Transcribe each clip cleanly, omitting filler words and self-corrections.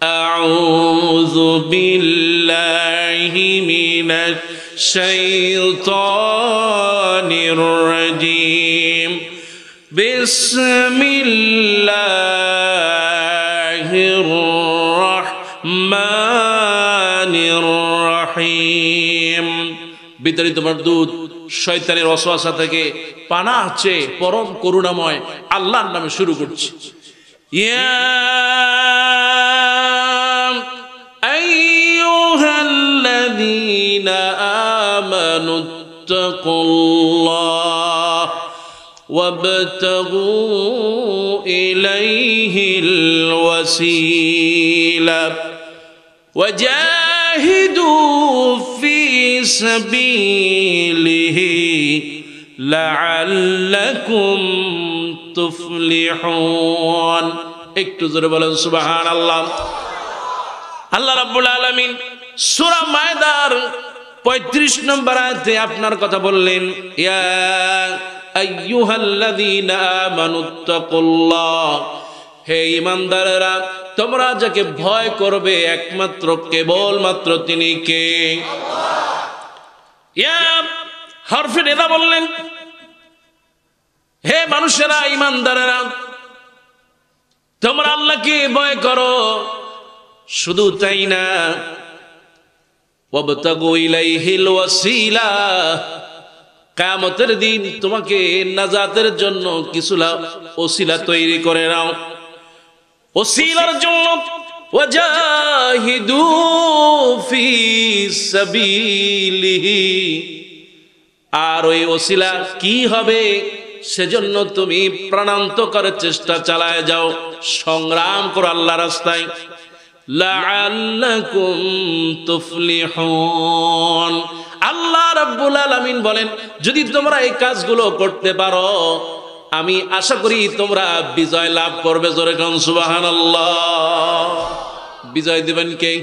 أعوذ بالله من الشيطان الرجيم بسم الله الرحمن الرحيم বিতাড়িত মারদুদ শয়তানের ওয়াসওয়াসা থেকে পানাহ চেয়ে পরম করুণাময় আল্লাহর নামে শুরু করছি। ইয়া আইয়ুহাল্লাযীনা আমানুত্তাকুল্লাহ ওয়াবতাগু ইলাইহিল ওয়াসীলা ওয়াজাহিদু ফি সাবিলিহি লাআল্লাকুম তুফলিহুন। একটু জোরে বলেন সুবহানাল্লাহ। আল্লাহ রাব্বুল আলামিন সূরা মায়দার 35 নম্বর আয়াতে আপনার কথা বললেন, ইয়া আইয়ুহাল্লাযীনা আমানুত্তাকুল্লাহ, হে ঈমানদাররা তোমরা যাকে ভয় করবে একমাত্র কেবলমাত্র তিনি কে? আল্লাহ। ইয়া হরফে নিদা বললেন, হে মানুষেরা ঈমানদাররা তোমরা আল্লাহকে ভয় করো। শুধু তাই না, ওয়াবতাগু ইলাইহিল ওয়াসিলা, কিয়ামতের দিন তোমাকে নাজাতের জন্য কিছু ওসিলা তৈরি করে নাও। ওসিলার জন্য ওয়াজাহিদু ফি সাবিলিহি, আর ওই ওসিলা কি হবে সেজন্য তুমি প্রাণান্তকর চেষ্টা চালায় যাও, সংগ্রাম করো আল্লাহর রাস্তায়। লাআল্লাকুম তুফলিহুন। আল্লাহ রাব্বুল আলামিন বলেন, যদি তোমরা এই কাজগুলো করতে পারো আমি আশা করি তোমরা বিজয় লাভ করবে। জোরে কোন সুবহানাল্লাহ। বিজয় দিবেন কে?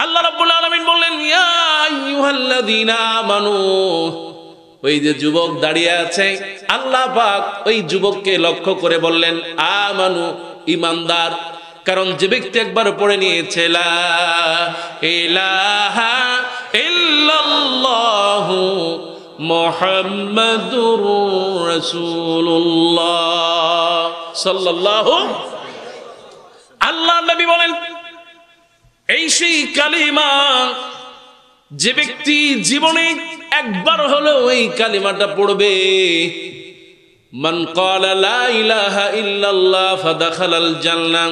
আল্লাহ রাব্বুল আলামিন বললেন, ইয়া আইয়ুহাল্লাযীনা আমানু, ওই যে যুবক দাঁড়িয়ে আছে আল্লাহ পাক ওই যুবককে লক্ষ্য করে বললেন আমানু, ঈমানদার। কারণ যে ব্যক্তি একবার পড়ে নিয়েছে লা ইলাহা ইল্লাল্লাহু মুহাম্মাদুর রাসূলুল্লাহ সাল্লাল্লাহু, আল্লাহ নবী বলেন এই সেই কালিমা যে ব্যক্তি জীবনে একবার হলেও এই কালিমাটা পড়বে, মান ক্বালা লা ইলাহা ইল্লাল্লাহ ফাদাখালাল জান্নাহ,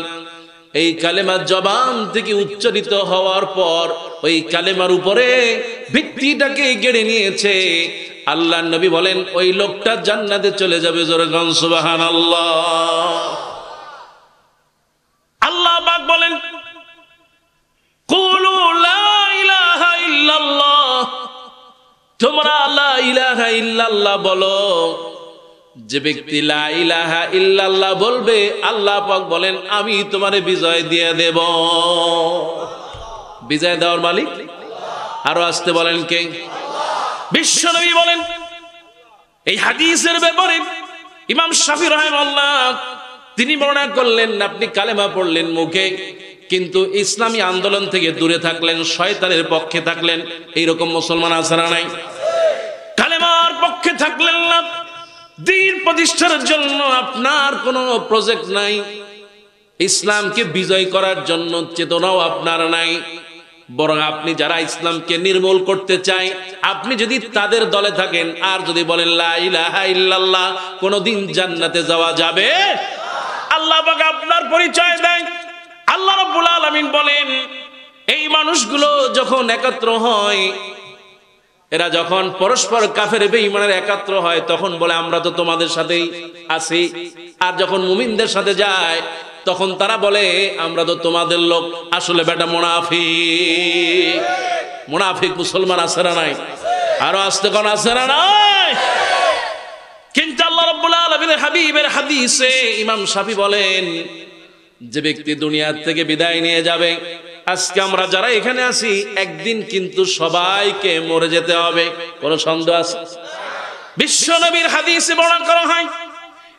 এই কালেমা জবান থেকে উচ্চারিত হওয়ার পর ওই কালেমার উপরে ভিত্তিটাকে গেড়ে নিয়েছে, আল্লাহ নবী বলেন ওই লোকটা জান্নাতে চলে যাবে। জোরে কোন সুবহানাল্লাহ। আল্লাহ পাক বলেন কুলু লা ইলাহা ইল্লাল্লাহ, তোমরা লা ইলাহা ইল্লাল্লাহ বলো। যে ব্যক্তি লা ইলাহা ইল্লাল্লাহ বলবে আল্লাহ পাক বলেন আমি তোমারে বিজয় দিয়ে দেব। বিজয় দেওয়ার মালিক আরো আসতে বলেন কে? বিশ্বনবী বলেন এই হাদিসের ব্যাপারে ইমাম শাফি রাহিমাহুল্লাহ তিনি বর্ণনা করলেন, আপনি কালেমা পড়লেন মুখে কিন্তু ইসলামী আন্দোলন থেকে দূরে থাকলেন, শয়তানের পক্ষে থাকলেন, এইরকম মুসলমান আছে না নাই? কালেমার পক্ষে থাকলেন না, দ্বীন প্রতিষ্ঠার জন্য আপনার কোনো প্রজেক্ট নাই, ইসলামকে বিজয় করার জন্য চেতনাও আপনার নাই, বরং আপনি যারা ইসলামকে নির্মূল করতে চায় আপনি যদি তাদের দলে থাকেন আর যদি বলেন লা ইলাহা ইল্লাল্লাহ, কোনদিন জান্নাতে যাওয়া যাবে? আল্লাহ পাক আপনার পরিচয় দেয়। আল্লাহ রাব্বুল আলামিন বলেন এই মানুষগুলো যখন একত্র হয়, এরা যখন পরস্পর কাফের বেঈমানের একাত্র হয় তখন বলে আমরা তো তোমাদের সাথেই আছি, আর যখন মুমিনদের সাথে যায় তখন তারা বলে আমরা তো তোমাদের লোক। আসলে বেটা মুনাফিক। মুনাফিক মুসলমান আছে না নাই? আরো আসতে কোন আছে না নাই? কিন্তু আল্লাহ রাব্বুল আলামিনের হাবিবের হাদিসে ইমাম শাফি বলেন যে ব্যক্তি দুনিয়া থেকে বিদায় নিয়ে যাবে, আজকে আমরা যারা এখানে আছি একদিন কিন্তু সবাইকে মরে যেতে হবে, কোনো সন্দেহ আছে? বিশ্ব নবীর হাদিসে বর্ণনা করা হয়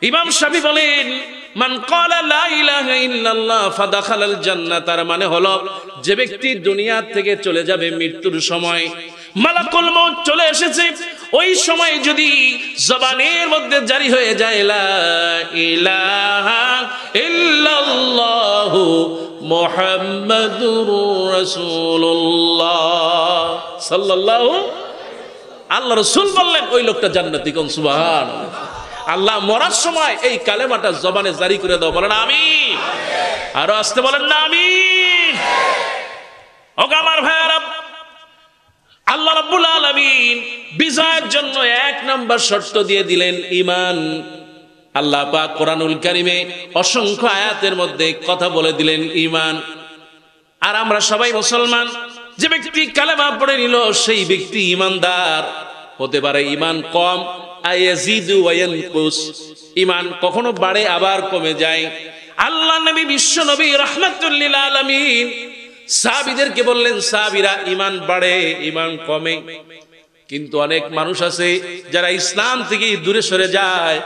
ইমাম শাফি বলেন মান ক্বালা লা ইলাহা ইল্লাল্লাহ ফাদাখালাল জান্নাহ, তার মানে হলো যে ব্যক্তি দুনিয়া থেকে চলে যাবে মৃত্যুর সময়, মালাকুল মউত চলে এসেছে, ওই সময় যদি জবানের মধ্যে জারি হয়ে যায় লা ইলাহা ইল্লাল্লাহু মুহাম্মাদুর রাসূলুল্লাহ সাল্লাল্লাহু, আল্লাহ রাসূল বললেন ওই লোকটা জান্নাতি। কোন সুবহানাল্লাহ। আল্লাহ মরার সময় এই কালেমাটা জবানে জারি করে দাও, বলেন আমিন। আরো আসতে বলেন না আমিন। ওগো আমার ভাইরা, আল্লাহ রাব্বুল আলামিন বিজয়ের জন্য এক নাম্বার শর্ত দিয়ে দিলেন ঈমান। আল্লাহ পাক কোরআনুল কারীমে অসংখ্য আয়াতের মধ্যে কথা বলে দিলেন ঈমান। আর আমরা সবাই মুসলমান, যে ব্যক্তি কালেমা পড়ে নিল সেই ব্যক্তি ঈমানদার। হতে পারে ঈমান কম, আয়াজিদু ওয়া ইয়ানকুস, ঈমান কখনো বাড়ে আবার কমে যায়। আল্লাহ নবী বিশ্ব নবী রাহমাতুল লিল আলামিন সাহাবীদেরকে বললেন, সাহাবীরা ঈমান বাড়ে ঈমান কমে, কিন্তু অনেক মানুষ আছে যারা ইসলাম থেকে দূরে সরে যায়,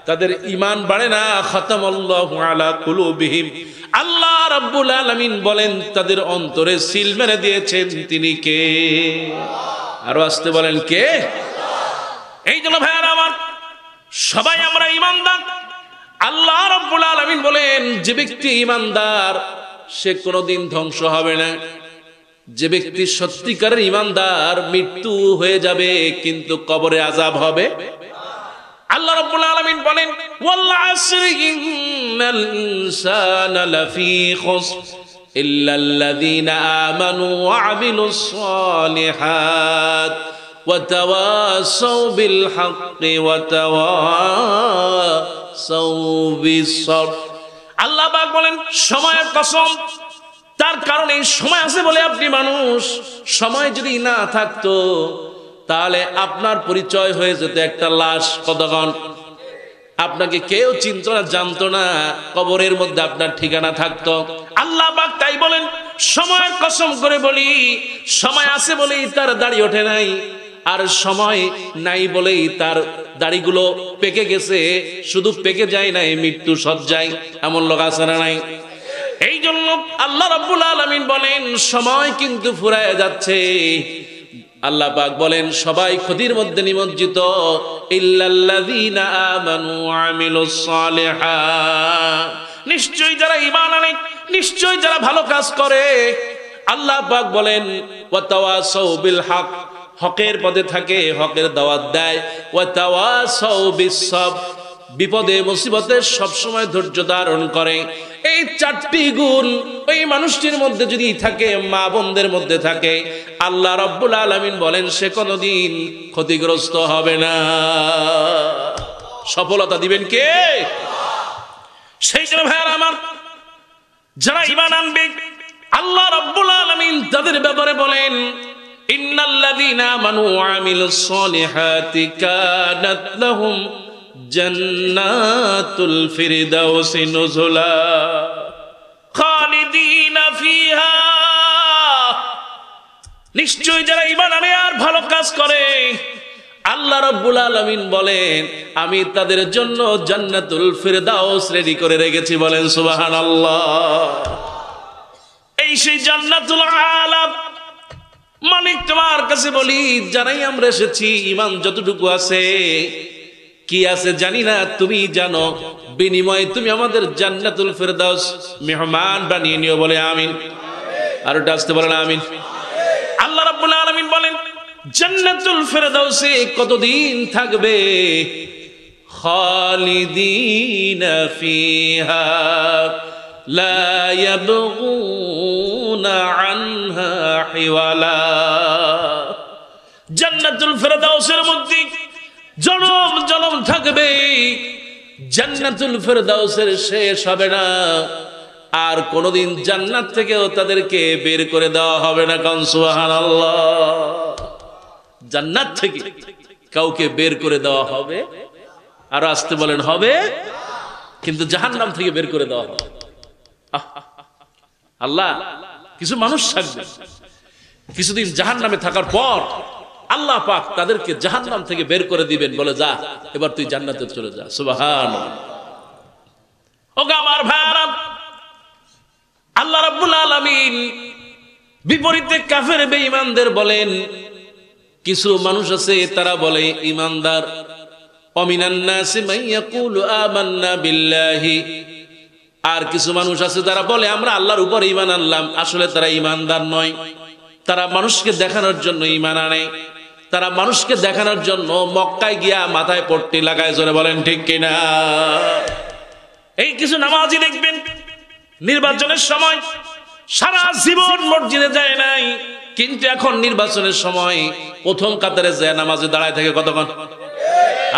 তাদের ঈমান বাড়ে না। খাতামাল্লাহু আলা কুলুবিহিম, আল্লাহ রাব্বুল আলামিন বলেন তাদের অন্তরে সিল মেরে দিয়েছেন। তিনি কে? আরো আসতে বলেন কে? এই জন্য ভাইয়ারা আমার, সবাই আমরা ঈমানদার। আল্লাহ রাব্বুল আলামিন বলেন যে ব্যক্তি ঈমানদার সে কোনোদিন ধ্বংস হবে না। যে ব্যক্তি সত্যিকারের ঈমানদার মৃত্যু হয়ে যাবে কিন্তু কবরে আযাব হবে। আল্লাহ রাব্বুল আলামিন বলেন ওয়াল আসরি ইন্নাল ইনসানা লাফি খুসর ইল্লাল্লাযীনা আমানু ওয়া আমিলুস সালিহাত ওয়া তাওয়াসাউ বিল হাক্কি ওয়া তাওয়াসাউ বিস সাবর। আল্লাহ পাক বলেন সময়ের কসম, তার কারণ এই সময় আছে বলে আপনি মানুষ। সময় যদি না থাকতো তাহলে আপনার পরিচয় হয়ে যেত একটা লাশ। কতক্ষণ আপনাকে কেউ চিনত না, জানতো না, কবরের মধ্যে আপনার ঠিকানা থাকতো। আল্লাহ পাক তাই বলেন সময়ের কসম করে বলি, সময় আছে বলেই তার দাড়ি ওঠে নাই, আর সময় নাই বলেই তার দাড়িগুলো পেকে গেছে। শুধু পেকে যায় নাই, মৃত্যু সজ্জায়। এমন লোক আছে না নাই? এই জন্য আল্লাহ রাব্বুল আলামিন বলেন সময় কিন্তু ফুরায় যাচ্ছে। আল্লাহ পাক বলেন সবাই ক্ষতির মধ্যে নিমজ্জিত, ইল্লাল্লাযীনা আমানু ওয়া আমিলুস সালিহাত, নিশ্চয়ই যারা ঈমান আনে, নিশ্চয়ই যারা ভালো কাজ করে। আল্লাহ পাক বলেন ওয়া তাওয়াসাউ বিল হক, হকের পথে থাকে, হকের দাওয়াত দেয়। ওয়া তাওয়াসাউ বিস সাবর, বিপদে মুসিবতে সবসময় ধৈর্য ধারণ করে। এই চারটি গুণ ওই মানুষটির মধ্যে যদি থাকে, মা বোনদের মধ্যে থাকে, আল্লাহ রাব্বুল আলামিন বলেন সে কোনোদিন ক্ষতিগ্রস্ত হবে না। সফলতা দিবেন কে? সেই জন্য ভাইয়ারা আমার, যারা ঈমান আনবে আল্লাহ রাব্বুল আলামিন তাদের ব্যাপারে বলেন ইন্নাল্লাযীনা আমানু ওয়া আমিলুস সালিহাতি কানাত লাহুম জান্নাতুল ফিরদাউসি নুজুলা খালিদিনা ফিহা। নিশ্চয়ই যারা ঈমান আনে আর ভালো কাজ করে, আল্লাহ রাব্বুল আলামিন বলেন আমি তাদের জন্য জান্নাতুল ফিরদাউস রেডি করে রেখেছি। বলেন সুবহানাল্লাহ। এই সেই জান্নাতুল আলা। মানিক তোমার কাছে বলি, যারাই আমরা এসেছি ঈমান যতটুকু আছে, কি আছে জানি না, তুমি জানো, বিনিময়ে তুমি আমাদের জান্নাতুল ফিরদাউস মেহমান বানিয়ে নিও। বলে আমিন। আর ওটা আসতে বলেন আমিন। আল্লাহ রাব্বুল আলামিন বলেন জান্নাতুল ফিরদাউসে কতদিন থাকবে? খালিদিনা ফিহা লা ইয়াবগুনা আনহা হিওয়ালা। জান্নাতুল ফিরদাউসের মধ্যে জনম জনম থাকবে। জান্নাতুল ফিরদাউসের শেষ হবে না, আর কোনদিন জান্নাত থেকেও তাদেরকে বের করে দেওয়া হবে না। কারণ সুবহানাল্লাহ, জান্নাত থেকে কাউকে বের করে দেওয়া হবে, আর আসতে বলেন হবে, কিন্তু জাহান্নাম থেকে বের করে দেওয়া হবে। আল্লাহ, কিছু মানুষ থাকবে কিছুদিন জাহান্নামে থাকার পর আল্লাহ পাক তাদেরকে জাহান্নাম থেকে বের করে দিবেন, বলে যা এবার তুই জান্নাতে চলে যা। সুবহানাল্লাহ। ওগো আমার ভাইরা, আল্লাহ রাব্বুল আলামিন বিপরীতে কাফের বেঈমানদের বলেন, কিছু মানুষ আছে তারা বলে ঈমানদার, অমিনান নাসি মান ইয়াকুলু আমান্না বিল্লাহি, আর কিছু মানুষ আছে যারা বলে আমরা আল্লাহর উপর ঈমান আনলাম, আসলে তারা ঈমানদার নয়। তারা মানুষকে দেখানোর জন্য ঈমান আনে, তারা মানুষকে দেখানোর জন্য মক্কায় গিয়া মাথায় পট্টি লাগায়, জোরে বলেন ঠিক কিনা। এই কিছু নামাজি দেখবেন নির্বাচনের সময় সারা জীবন মসজিদে যায় নাই, কিন্তু এখন নির্বাচনের সময় প্রথম কাতারে যায় নামাজে দাঁড়ায় থাকে কতক্ষণ,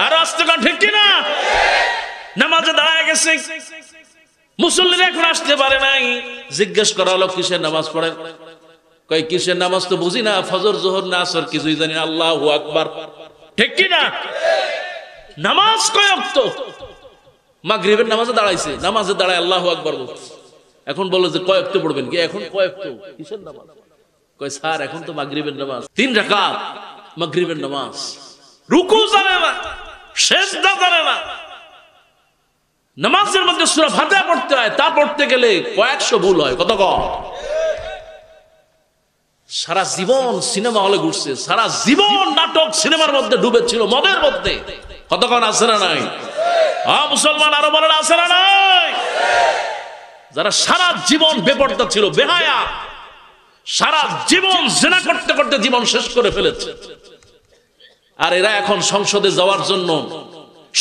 আর আসতে কন ঠিক কিনা, নামাজে দাঁড়ায় গেছে। মুসল্লিরা এখন আসতে পারে নাই, জিজ্ঞেস করা হলো কিসের নামাজ পড়েন, কই কিসের নামাজ তো বুঝি না, ফজর জোহর না আসর কিছুই জানি না, আল্লাহু আকবার, ঠিক কিনা। নামাজ কয় ওয়াক্ত, মাগরিবের নামাজে দাঁড়াইছে, নামাজে দাঁড়ায় আল্লাহু আকবার বলছে। এখন বলে যে কয় ওয়াক্ত পড়বেন, কি এখন কয় ওয়াক্ত কিসের নামাজ, কয় স্যার এখন তো মাগরিবের নামাজ 3 রাকাত, মাগরিবের নামাজ, রুকু জানে না, সিজদা জানে না। নামাজের মধ্যে সূরা ফাতিহা পড়তে হয়, তা পড়তে গেলে কয়েকশো ভুল হয়, কত কম। সারা জীবন সিনেমা হলে ঘুরছে, সারা জীবন নাটক সিনেমার মধ্যে ডুবেছিল, মদের মধ্যে, কতক্ষণ আছে না নাই? মুসলমান আরো বলেন আছে না নাই? যারা সারা জীবন বেপরদা ছিল, বেহায়া, সারা জীবন জিনা করতে করতে জীবন শেষ করে ফেলেছে, আর এরা এখন সংসদে যাওয়ার জন্য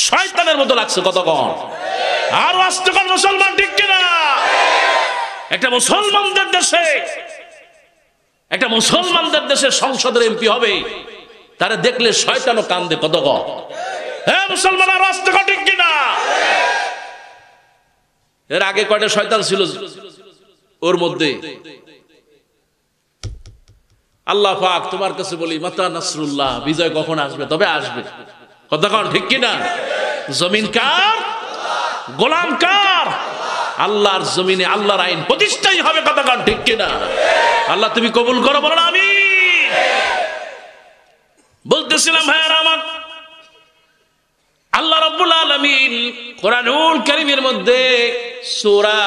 শয়তানের মতো লাগছে, কতক্ষণ। আর আসতে কর মুসলমান ঠিক কিনা। একটা মুসলমানদের দেশে, একটা মুসলমানদের দেশে সংসদের এমপি হবে, তারা দেখলে শয়তানও কান্দে, কতক্ষণ। হ্যাঁ মুসলমান আর আসতে কর ঠিক কিনা। এর আগে কয়টা শয়তান ছিল ওর মধ্যে। আল্লাহ পাক তোমার কাছে বলি, মাতা নাসরুল্লাহ, বিজয় কখন আসবে, তবে আসবে, কতক্ষণ ঠিক কিনা। জমিন কার, গোলাম কার, আল্লাহর জমিনে আল্লাহর আইন প্রতিষ্ঠাই হবে, কতক্ষণ ঠিক কিনা। আল্লাহ তুমি কবুল করো, বলেন আমিন। বলতেছিলাম ভাইয়ারা আমার, আল্লাহ রাব্বুল আলামিন কোরআনুল কারীমের মধ্যে সূরা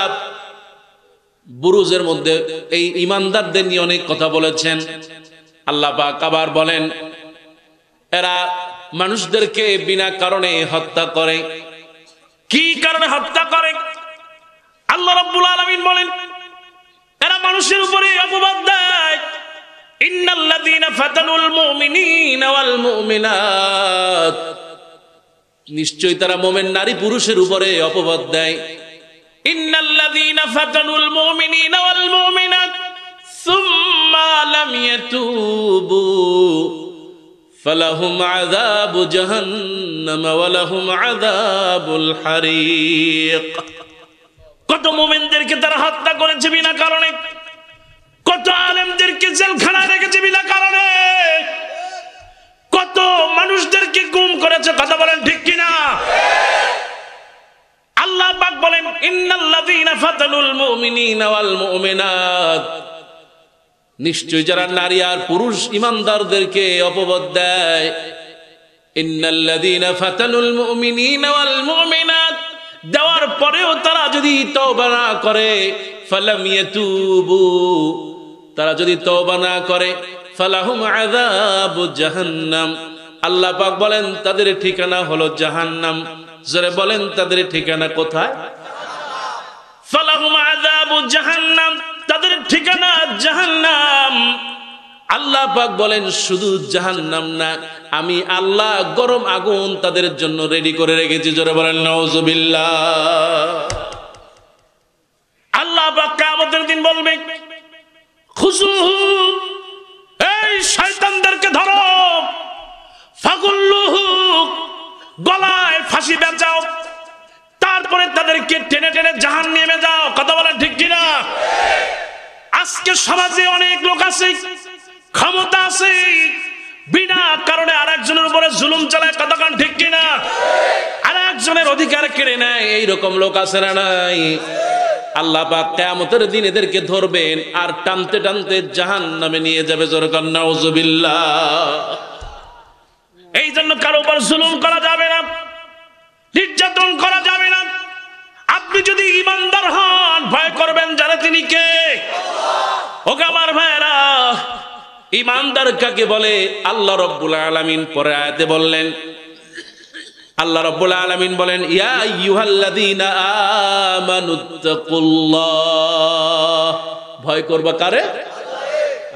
বুরুজের মধ্যে এই ঈমানদারদের নিয়ে অনেক কথা বলেছেন। আল্লাহ পাক আবার বলেন, এরা মানুষদেরকে বিনা কারণে হত্যা করে। কি কারণে হত্যা করে? আল্লাহ রাব্বুল আলামিন বলেন, এরা মানুষের উপরে অপবাদ দেয়। ইন্নাল্লাযীনা ফাতানুল মুমিনিনা ওয়াল মুমিনাত, নিশ্চয়ই তারা মুমিন নারী পুরুষের উপরে অপবাদ দেয়। ইন্নাল্লাযীনা ফাতানুল মুমিনিনা ওয়াল মুমিনাত সুম্মা লাম ইয়াতুবু ফালাহুম আযাবু জাহান্নাম ওয়া লাহুম আযাবুল হারিক। কত মুমিনদেরকে তারা হত্যা করেছে বিনা কারণে, কত আলেমদেরকে জেলখানায় রেখেছে বিনা কারণে, কত মানুষদেরকে গুম করেছে, কথা বলেন ঠিক কিনা। আল্লাহ পাক বলেন, ইন্নাল্লাযীনা ফাতানুল মুমিনিনা ওয়াল মুমিনাত, নিশ্চয় যারা নারী আর পুরুষ ঈমানদারদেরকে অপবাদ দেয়। ইন্নাল্লাযীনা ফাতানুল মুমিনিনা ওয়াল মুমিনাত, দেওয়ার পরেও তারা যদি তওবা না করে, ফালাম ইয়াতুবু, তারা যদি তওবা না করে, ফালাহুম আযাবু জাহান্নাম, আল্লাহ পাক বলেন তাদের ঠিকানা হলো জাহান্নাম। জোরে বলেন তাদের ঠিকানা কোথায়? ফালাহুম আযাবু জাহান্নাম, তাদের ঠিকানা জাহান্নাম। আল্লাহ পাক বলেন শুধু জাহান্নাম না, আমি আল্লাহ গরম আগুন তাদের জন্য রেডি করে রেখেছি। জোরে বলেন নাউযুবিল্লাহ। আল্লাহ পাক কিয়ামতের দিন বলবে, খুযুহু, এই শয়তানদেরকে ধরো, ফাগুল্লুহু, গলায় ফাঁসি বেচাও, তারপরে তাদেরকে টেনে টেনে জাহান্নামে যাও। কথা বলেন ঠিক কিনা। আজকে সমাজে অনেক লোক আছে, ক্ষমতা আছে, বিনা কারণে আরেকজনের উপরে জুলুম চালায়। কথা বলেন ঠিক কিনা। আরেকজনের অধিকার কেড়ে নেয়, এইরকম লোক আছে না নাই? আল্লাহ পাক কিয়ামতের দিন এদেরকে ধরবেন আর টানতে টানতে জাহান্নামে নিয়ে যাবে। জোরে বলেন নাউযুবিল্লাহ। এই জন্য কারো উপর জুলুম করা যাবে না, নির্যাতন করা যাবে না। আপনি যদি ইমানদার হন ভয় করবেন যারা তিনি কে? ওকে আমার ভাইরা, ইমানদার কাকে বলে? আল্লাহ রাব্বুল আলামিন পরে আয়াতে বললেন, আল্লাহ রাব্বুল আলামিন বলেন ইয়া আইয়ুহাল্লাযীনা আমানুত্তাকুল্লাহ। ভয় করবা কারে?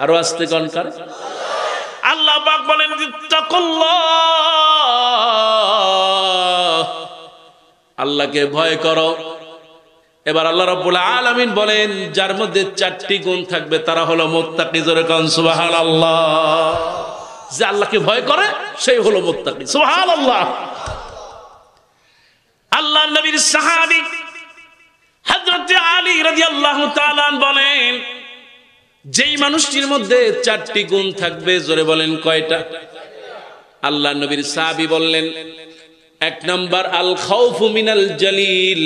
আরো আস্তে কোন কারে? আল্লাহ পাক বলেন ইত্তাকুল্লাহ, আল্লাহকে ভয় করো। এবার আল্লাহ রাব্বুল আলামিন বলেন যার মধ্যে চারটি গুণ থাকবে তারা হলো মুত্তাকি। জোরে কোন সুবহানাল্লাহ। যে আল্লাহকে ভয় করে সেই হলো মুত্তাকি। সুবহানাল্লাহ। আল্লাহ নবীর সাহাবী হযরত আলী রাদিয়াল্লাহু তাআলা বলেন যেই মানুষটির মধ্যে চারটি গুণ থাকবে, জোরে বলেন কয়টা? আল্লাহ নবীর সাহাবী বললেন এক নাম্বার আল খাউফু মিনাল জালিল,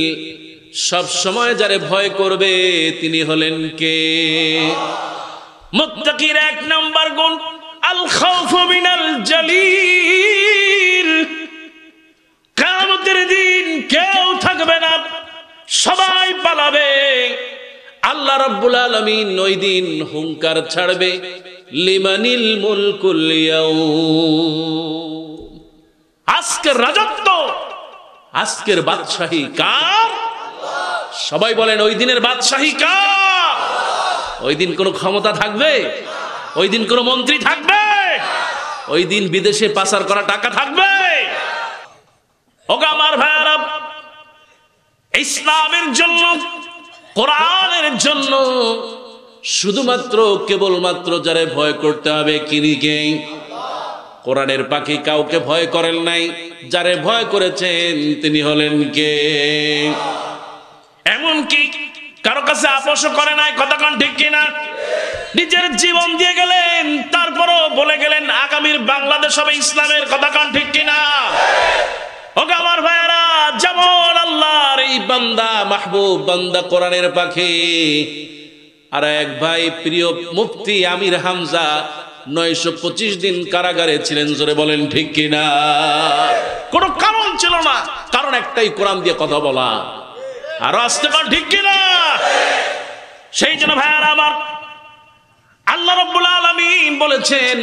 সব সময় যারে ভয় করবে তিনি হলেন কে? মুত্তাকির এক নাম্বার গুণ আল খাউফু মিনাল জালিল। কিয়ামতের দিন কেউ থাকবে না, সবাই পালাবে। আল্লাহ রাব্বুল আলামিন ওই দিন হুঙ্কার ছাড়বে লিমানিল মুলকুল ইয়াউম, আজকের রাজত্ব, আজকের বাদশাহী কার? সবাই বলেন ওই দিনের বাদশাহী কার? ওই দিন কোন ক্ষমতা থাকবে? ওই দিন কোন মন্ত্রী থাকবে? ওই দিন বিদেশে পাচার করা টাকা থাকবে? ওগো আমার ভাইরা, ইসলামের জন্য, কোরআনের জন্য শুধুমাত্র কেবলমাত্র যারে ভয় করতে হবে কিনিকে? কোরআনের পাখি কাউকে ভয় করেন নাই, যারে ভয় করেছেন তিনি হলেন কে? এমনকি কারো কাছে আপোষও করে নাই। কথা কোন ঠিক কিনা? নিজের জীবন দিয়ে গেলেন, তারপরও বলে গেলেন আগামীর বাংলাদেশ হবে ইসলামের। কথা কোন ঠিক কিনা? ওগো আমার ভাইরা, যেমন আল্লাহর এই বান্দা, মাহবুব বান্দা কোরআনের পাখি, আর এক ভাই প্রিয় মুফতি আমির হামজা 925 দিন কারাগারে ছিলেন। জোরে বলেন ঠিক কিনা? কোনো কারণ ছিল না, কারণ একটাই, কোরআন দিয়ে কথা বলা। আর আস্তে কর ঠিক কিনা? সেই জন্য ভাইরা আমার, আল্লাহ রাব্বুল আলামিন বলেছেন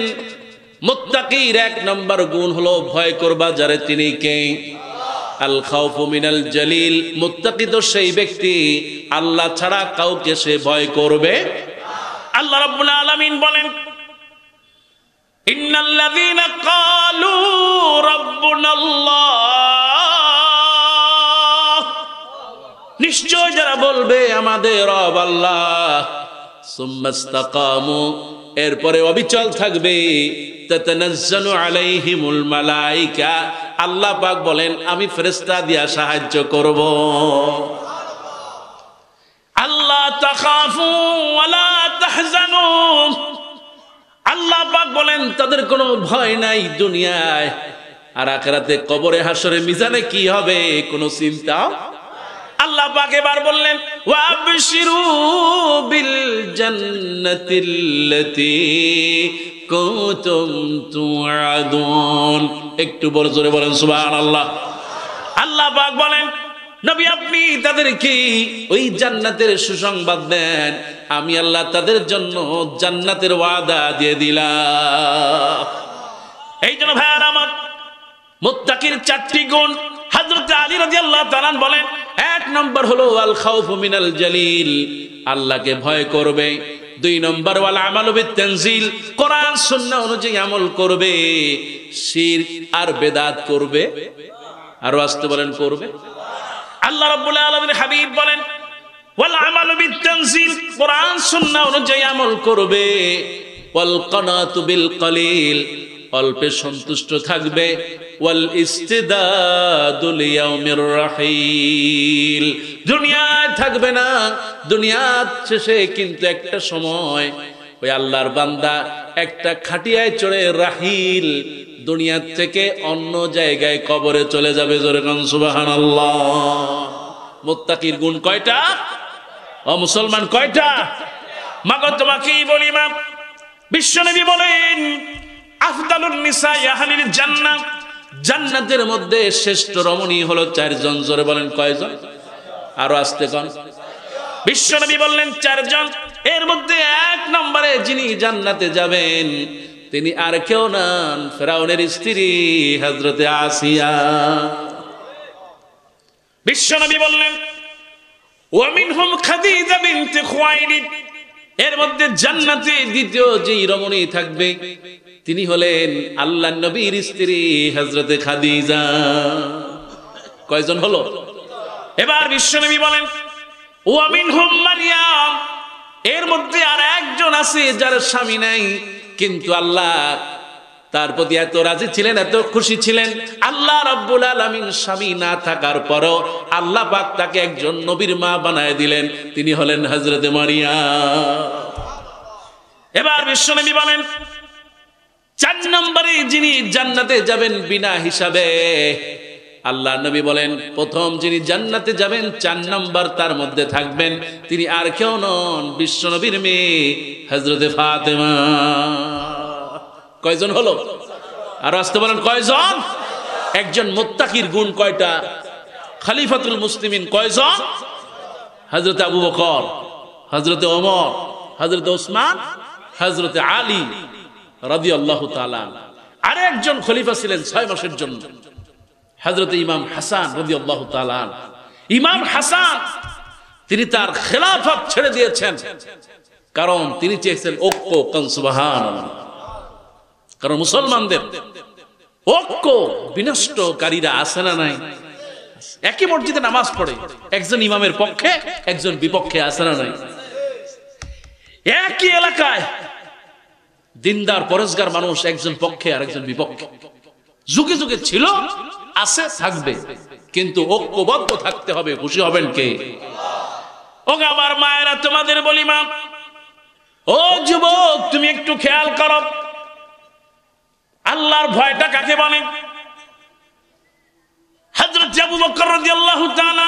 মুত্তাকির এক নম্বর গুণ হলো ভয় করবা যারে তিনি কে? আল খাউফু মিনাল জালিল। মুত্তাকি তো সেই ব্যক্তি আল্লাহ ছাড়া কাউকে সে ভয় করবে। আল্লাহ রাব্বুল আলামিন বলেন ইন্নাল্লাযীনা ক্বালু রাব্বুনাল্লাহ, নিশ্চয় যারা বলবে আমাদের রব আল্লাহ, সুম্মাস্তাকামু, এরপরে অবিচল থাকবে, তাতানাজ্জালু আলাইহিমুল মালাইকা, আল্লাহ পাক বলেন আমি ফেরেশতা দিয়া সাহায্য করব। আল্লাহ তাখাফু ওয়ালা তাহজানু, আল্লাহ পাক বলেন তাদের কোনো ভয় নাই দুনিয়ায়, আর আখিরাতে কবরে হাসরে মিজানে কি হবে কোনো চিন্তা। আল্লাহ পাক এবার বললেন ওয়াবশিরু বিল জান্নাতিল্লাতী কুনতুম তুআদুন। একটু বড় জোরে বলেন সুবহানাল্লাহ। আল্লাহ পাক বলেন নবী আপনি তাদেরকে ওই জান্নাতের সুসংবাদ দেন, আমি আল্লাহ তাদের জন্য জান্নাতের ওয়াদা দিয়ে দিলাম। এই জন্য ভাইয়ার আমার, মুত্তাকির চারটি গুণ হযরত আলী রাদিয়াল্লাহু তাআলা বলেন এক নম্বর হলো আল খাউফু মিনাল জালিল, আল্লাহকে ভয় করবে। দুই নম্বর ওয়াল আমালু বিত-তানজিল, কোরআন সুন্নাহ অনুযায়ী আমল করবে। শিরক আর বেদাত করবে, আর আসতে বলেন করবে। আল্লাহ রাব্বুল আলামিন হাবিব বলেন ওয়াল আমালু বিত-তানজিল, কোরআন সুন্নাহ অনুযায়ী আমল করবে। ওয়াল কানাতু বিল কলিল, অল্পে সন্তুষ্ট থাকবে। ওয়াল ইস্তিদাদু লিয়াউমির রাহিল, দুনিয়ায় থাকবে না, দুনিয়ার শেষে কিন্তু একটা সময় ওই আল্লাহর বান্দা একটা খাটিয়ায় চড়ে রাহিল, দুনিয়ার থেকে অন্য জায়গায় কবরে চলে যাবে। জোরে কোন সুবহানাল্লাহ। মুত্তাকির গুণ কয়টা? ও মুসলমান কয়টা? মাগো তোমাকেই বলি মা, বিশ্বনবী বলেন আফদালুন নিসা আহলিল জান্নাহ, জান্নাতের মধ্যে শ্রেষ্ঠ রমণী হলো চারজন। জোরে বলেন কয়জন? আরো আসতে কোন? বিশ্বনবী বললেন চারজন। এর মধ্যে এক নম্বরে যিনি জান্নাতে যাবেন তিনি আর কেউ নন, ফেরাউনের স্ত্রী হযরতে আসিয়া। বিশ্বনবী বললেন ওয়া মিনহুম খাদিজা বিনতে খুয়াইলিদ। এর মধ্যে জান্নাতে দ্বিতীয় যেই রমণী থাকবে তিনি হলেন আল্লাহর নবীর স্ত্রী হযরতে খাদিজা। কয়জন হলো? এবার বিশ্বনবী বলেন ওয়া মিনহুম মারইয়াম। এর মধ্যে আর একজন আছে যার স্বামী নাই, কিন্তু আল্লাহ তার প্রতি এত রাজি ছিলেন, এত খুশি ছিলেন, আল্লাহ রাব্বুল আলামিন স্বামী না থাকার পরও আল্লাহ পাক তাকে একজন নবীর মা বানায় দিলেন, তিনি হলেন হযরতে মারিয়াম। এবার বিশ্বনবী বলেন চার নম্বরে যিনি জান্নাতে যাবেন বিনা হিসাবে, আল্লাহ নবী বলেন প্রথম যিনি জান্নাতে যাবেন 4 নম্বর তার মধ্যে থাকবেন, তিনি আর কেউ নন, বিশ্বনবীর মেয়ে হযরতে ফাতেমা। কয়জন হলো? আর আসতে বলেন কয়জন? একজন মুত্তাকির গুণ কয়টা? খলিফাতুল মুসলিমিন কয়জন? হযরতে আবু বকর, হযরতে ওমর, হযরতে ওসমান, হযরতে আলী রাদিয়াল্লাহু তাআলা। আর একজন খলিফা ছিলেন 6 মাসের জন্য, হযরতে ইমাম হাসান রাদিয়াল্লাহু তাআলা। ইমাম হাসান তিনি তার খেলাফত ছেড়ে দিয়েছেন, কারণ তিনি চেয়েছেন ঐক্য। কান সুবহানাল্লাহ। কারণ মুসলমানদের ঐক্য বিনষ্টকারীরা আছে না নাই? একই মসজিদে নামাজ পড়ে, একজন ইমামের পক্ষে একজন বিপক্ষে, আছে না নাই? একই এলাকায় দিনদার পরেশগার মানুষ একজন পক্ষে আর একজন বিপক্ষে, যুগে যুগে ছিল, আছে, থাকবে, কিন্তু ঐক্যবদ্ধ থাকতে হবে। খুশি হবেন কে? ও আমার মায়েরা, তোমাদের বলি মা, ও যুবক তুমি একটু খেয়াল করো, আল্লাহর ভয়টা কাকে বলে? হযরত আবু বকর রাদিয়াল্লাহু তাআলা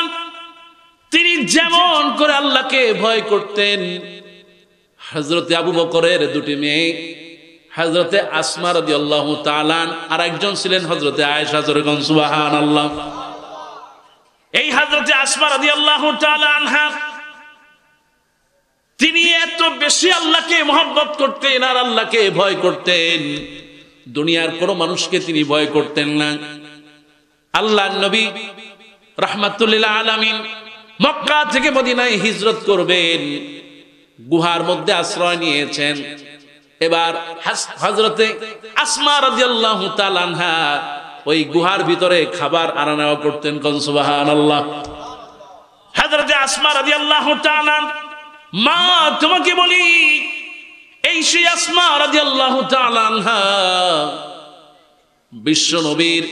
তিনি যেমন করে আল্লাহকে ভয় করতেন, হযরত আবু বকরের দুটি মেয়ে হযরতে আসমা রাদিয়াল্লাহু তাআলা আর একজন ছিলেন হযরতে আয়েশা। যখন সুবহানাল্লাহ। এই হযরতে আসমা রাদিয়াল্লাহু তাআলা আনহা তিনি এত বেশি আল্লাহকে মহব্বত করতেন আর আল্লাহকে ভয় করতেন, দুনিয়ার কোনো মানুষকে তিনি ভয় করতেন না। আল্লাহর নবী রাহমাতুল লিল আলামিন মক্কা থেকে মদিনায় হিজরত করবেন, গুহার মধ্যে আশ্রয় নিয়েছেন। এবার হযরতে আসমা রাদিয়াল্লাহু তাআলা আনহা ওই গুহার ভিতরে খাবার আনা নেওয়া করতেন। কোন সুবহানাল্লাহ। হযরতে আসমা রাদিয়াল্লাহু তাআলা, মা তোমাকে বলি, এই সেই আসমা রাদিয়াল্লাহু তাআলা আনহা বিশ্ব নবীর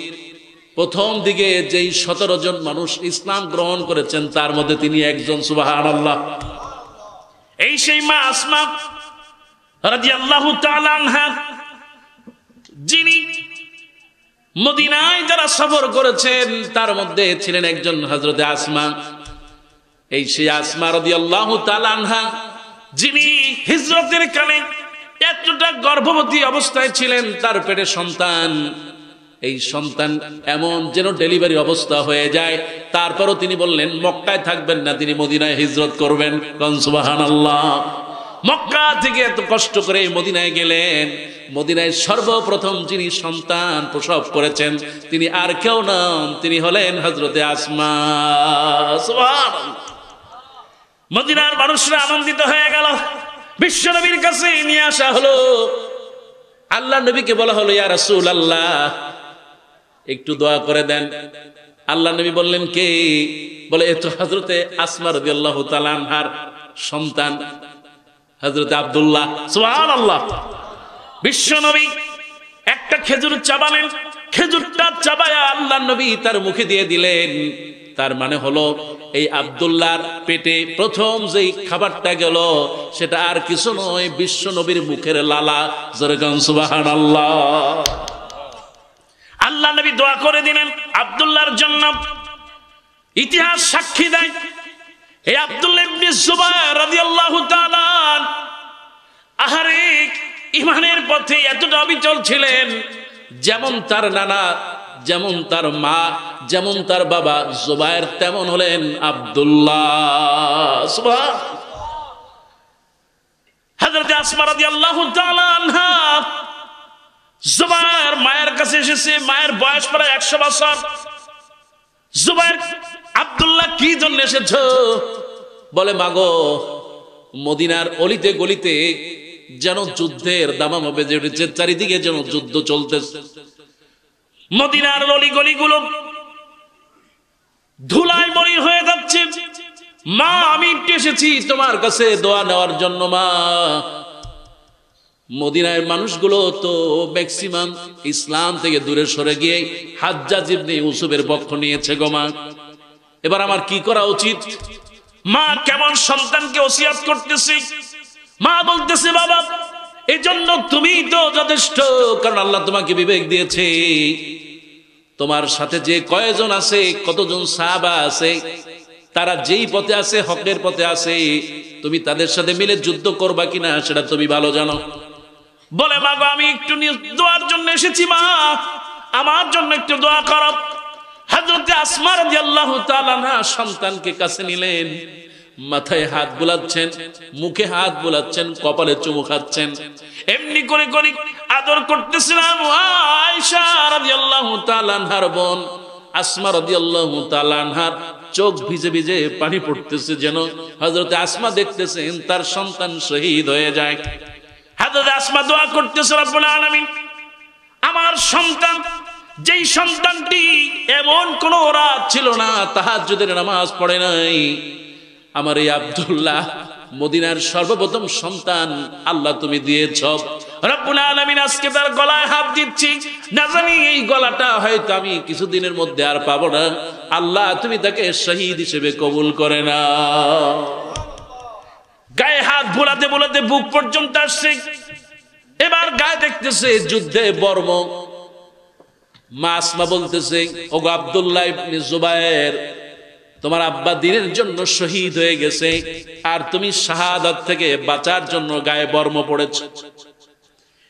প্রথম দিকে যেই 17 জন মানুষ ইসলাম গ্রহণ করেছেন তার মধ্যে তিনি একজন। সুবহানাল্লাহ। এই সেই মা আসমা রাদিয়াল্লাহু তাআলা আনহা যিনি মদিনায় যারা সফর করেছেন তার মধ্যে ছিলেন একজন হযরতে আসমা। এই সেই আসমা রাদিয়াল্লাহু তাআলা আনহা যিনি হিজরতের কালে এতটা গর্ভবতী অবস্থায় ছিলেন, তার পেটে সন্তান, এই সন্তান এমন যেন ডেলিভারি অবস্থা হয়ে যায়, তারপরও তিনি বললেন মক্কায় থাকবেন না, তিনি মদিনায় হিজরত করবেন। কোন সুবহানাল্লাহ। মক্কা থেকে এত কষ্ট করে মদিনায় গেলেন, মদিনায় সর্বপ্রথম যিনি সন্তান প্রসব করেছেন তিনি আর কেউ নন, তিনি হলেন হযরতে আসমা। সুবহানাল্লাহ। মদিনার মানুষরা আনন্দিত হয়ে গেল, বিশ্বনবীর কাছে নিয়ে আসা হলো। আল্লাহ নবীকে বলা হলো ইয়া রাসূলুল্লাহ একটু দোয়া করে দেন। আল্লাহ নবী বললেন কে? বলে এ তো হযরতে আসমা রাদিয়াল্লাহু তাআলা আনহার সন্তান হযরতে আব্দুল্লাহ। সুবহানাল্লাহ। বিশ্বনবী একটা খেজুর চাবালেন, খেজুরটা চাবায়া আল্লাহ নবী তার মুখে দিয়ে দিলেন। তার মানে হলো এই আব্দুল্লাহর পেটে প্রথম যেই খাবারটা গেল সেটা আর কিছু নয়, বিশ্ব নবীর মুখের লালা। জোরে গান সুবহানাল্লাহ। আল্লাহ নবী দোয়া করে দিলেন আব্দুল্লাহর জন্য। ইতিহাস সাক্ষী দেয় এই আব্দুল্লাহ ইবনে জুবায়ের রাদিয়াল্লাহু তাআলা আহারে ইমানের পথে এতটা অবিচল ছিলেন, যেমন তার নানা যেমন তার মা, যেমন তার বাবা জুবায়ের, তেমন হলেন আব্দুল্লাহ। সুবহান। হযরত আসমা রাদিয়াল্লাহু তাআলা আনহা জুবায়ের মায়ের কাছে এসেছে, মায়ের বয়স প্রায় 100 বছর। জুবায়ের, আব্দুল্লাহ কি জন্য এসেছো? বলে মাগো, মদিনার অলিতে গলিতে যেন যুদ্ধের দামামা বেজে উঠেছে, চারিদিকে যেন যুদ্ধ চলতেছে। মদিনার অলি গলিগুলো ধুলায় মলিন হয়ে যাচ্ছে। মা, আমি এসেছি তোমার কাছে দোয়া নেওয়ার জন্য। মা, মদিনার মানুষগুলো তো ম্যাক্সিমাম ইসলাম থেকে দূরে সরে গিয়ে হাজ্জাজ ইবনে ইউসুফের পক্ষ নিয়েছে গো মা, এবার আমার কি করা উচিত? মা কেমন সন্তানকে ওসিয়াত করতেছে। মা বলতেছে, বাবা এই জন্য তুমি তো যথেষ্ট, কারণ আল্লাহ তোমাকে বিবেক দিয়েছে। তোমার সাথে যে কয়জন আছে, কতজন সাহাবা আছে, তারা যেই পথে আছে, হকের পথে আছে, তুমি তাদের সাথে মিলে যুদ্ধ করবা কিনা সেটা তুমি ভালো জানো। বলে মা গো, আমি একটু দোয়ার জন্য এসেছি। মা, আমার জন্য একটু দোয়া করো। হযরত আসমা রাদিয়াল্লাহু তাআলা আনহা সন্তানকে কাছে নিলেন, মাথায় হাত বুলাচ্ছেন, মুখে হাত বুলাচ্ছেন, কপালে চুমু খাচ্ছেন, এমনি করে করে আদর করতেছিলাম। আয়েশা রাদিয়াল্লাহু তাআলা আনহার বোন আসমা রাদিয়াল্লাহু তাআলা আনহার চোখ ভিজে ভিজে পানি পড়তেছে, যেন হযরত আসমা দেখতেছেন তার সন্তান শহীদ হয়ে যায়। হযরত আসমা দোয়া করতেছে, রব্বুল আলামিন, আমার সন্তান, যেই সন্তানটি এমন কোন রাত ছিল না তাহাজ্জুদের নামাজ পড়ে নাই, আমার এই আব্দুল্লাহ মদিনার সর্বপ্রথম সন্তান আল্লাহ তুমি দিয়েছ। রব্বুল আলামিন আজকে তার গলায় হাত দিচ্ছি, না জানি এই গলাটা হয়তো আমি কিছুদিনের মধ্যে আর পাবো না। আল্লাহ তুমি তাকে শহীদ হিসেবে কবুল করে নাও। গায়ে হাত বোলাতে বোলাতে বুক পর্যন্ত আসছে। এবার গায়ে দেখতেছে যুদ্ধে বর্ম। মা আসমা বলতেছে, ওগো আব্দুল্লাহ ইবনে জুবায়ের, তোমার আব্বা দ্বীনের জন্য শহীদ হয়ে গেছে, আর তুমি শাহাদাত থেকে বাঁচার জন্য গায়ে বর্ম পড়েছো।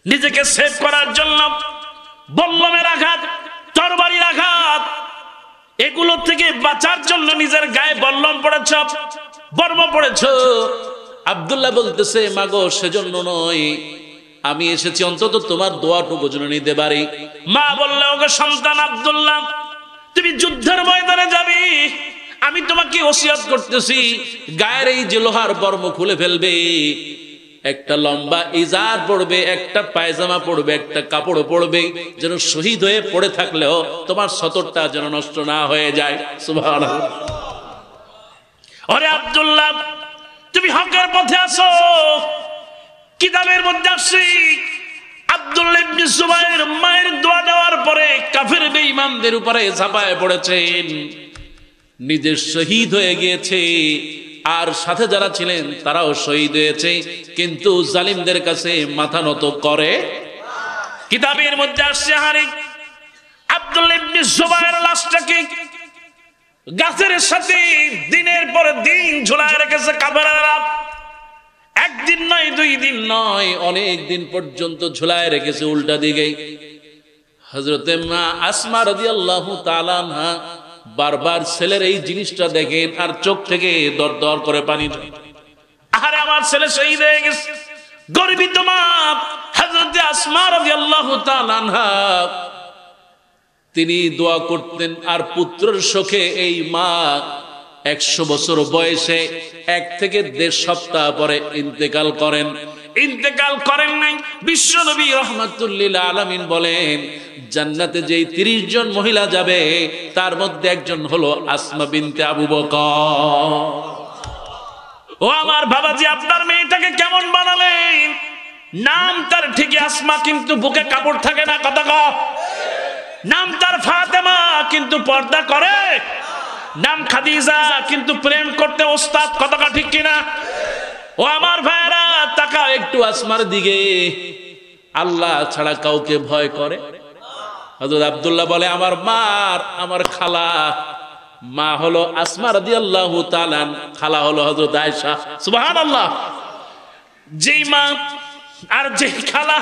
নিজেকে সেভ করার জন্য বল্লমের আঘাত, তরবারির আঘাত, এগুলো থেকে বাঁচার জন্য নিজের গায়ে বল্লম পড়েছ, বর্ম পড়েছ। আব্দুল্লাহ বলতেছে, মাগো সেজন্য নয়, আমি এসেছি অন্তত তোমার দোয়াটুকু যেন নিতে পারি। মা বললে, ওগো সন্তান আব্দুল্লাহ, তুমি যুদ্ধের ময়দানে যাবে, আমি তোমাকে ওসিয়ত করতেছি, গায়ের এই যে লোহার বর্ম খুলে ফেলবে, একটা লম্বা ইজার পড়বে, একটা পায়জামা পড়বে, একটা কাপড় পড়বে, যেন শহীদ হয়ে পড়ে থাকলেও তোমার সতরটা যেন নষ্ট না হয়ে যায়। সুবহানাল্লাহ। ওরে আব্দুল্লাহ, তুমি হকের পথে আছো। কিতাবের মধ্যে আসছে, আব্দুল্লাহ ইবনে জুবায়ের মায়ের দোয়া দেওয়ার পরে কাফের বেঈমানদের উপরে ঝাঁপায় পড়েছেন, নিজে শহীদ হয়ে গিয়েছে, আর সাথে যারা ছিলেন তারাও শহীদ হয়েছে, কিন্তু জালিমদের কাছে মাথা নত করে। কিতাবের মধ্যে আসছে, হারে আব্দুল্লাহ ইবনে জুবায়ের লাশটাকে গাছের সাথে দিনের পর দিন ঝুলায় রেখেছে কাফেররা। একদিন নয়, 2 দিন নয়, অনেক দিন পর্যন্ত ঝুলায় রেখেছে উল্টা দিকে। হযরতে মা আসমা রাদিয়াল্লাহু তাআলা আনহা বারবার ছেলের এই জিনিসটা দেখেন, আর চোখ থেকে দর দর করে পানি ঝরে। আরে আমার ছেলে শহীদ হয়ে গেছে। গর্বিত মা হযরতে আসমা রাদিয়াল্লাহু তাআলা আনহা তিনি দোয়া করতেন, আর পুত্রের শোকে এই মা 100 বছর বয়সে 1 থেকে 1.5 সপ্তাহ পরে ইন্তেকাল করেন। ইন্তেকাল করেন নাই, বিশ্ব নবী রাহমাতুল লিল আলামিন বলেন, জান্নাতে যেই 30 জন মহিলা যাবে তার মধ্যে একজন হলো আসমা বিনতে আবু বকর। ও আমার বাবাজি, আপনার মেয়েটাকে কেমন বানালেন? নাম তার ঠিকই আসমা, কিন্তু বুকে কাপড় থাকে না, কথা কও। নাম তার ফাতেমা, কিন্তু পর্দা করে। নাম খাদিজা, কিন্তু প্রেম করতে ওস্তাদ, কথা ঠিক কিনা? ও আমার ভাইরা, তাকাও একটু আসমার দিকে, আল্লাহ ছাড়া কাউকে ভয় করে? হযরত আব্দুল্লাহ বলে, আমার মা, আমার খালা, মা হলো আসমা রাদিয়াল্লাহু তাআলা, খালা হলো হযরত আয়েশা। সুবহানাল্লাহ। যেই মা আর যেই খালা,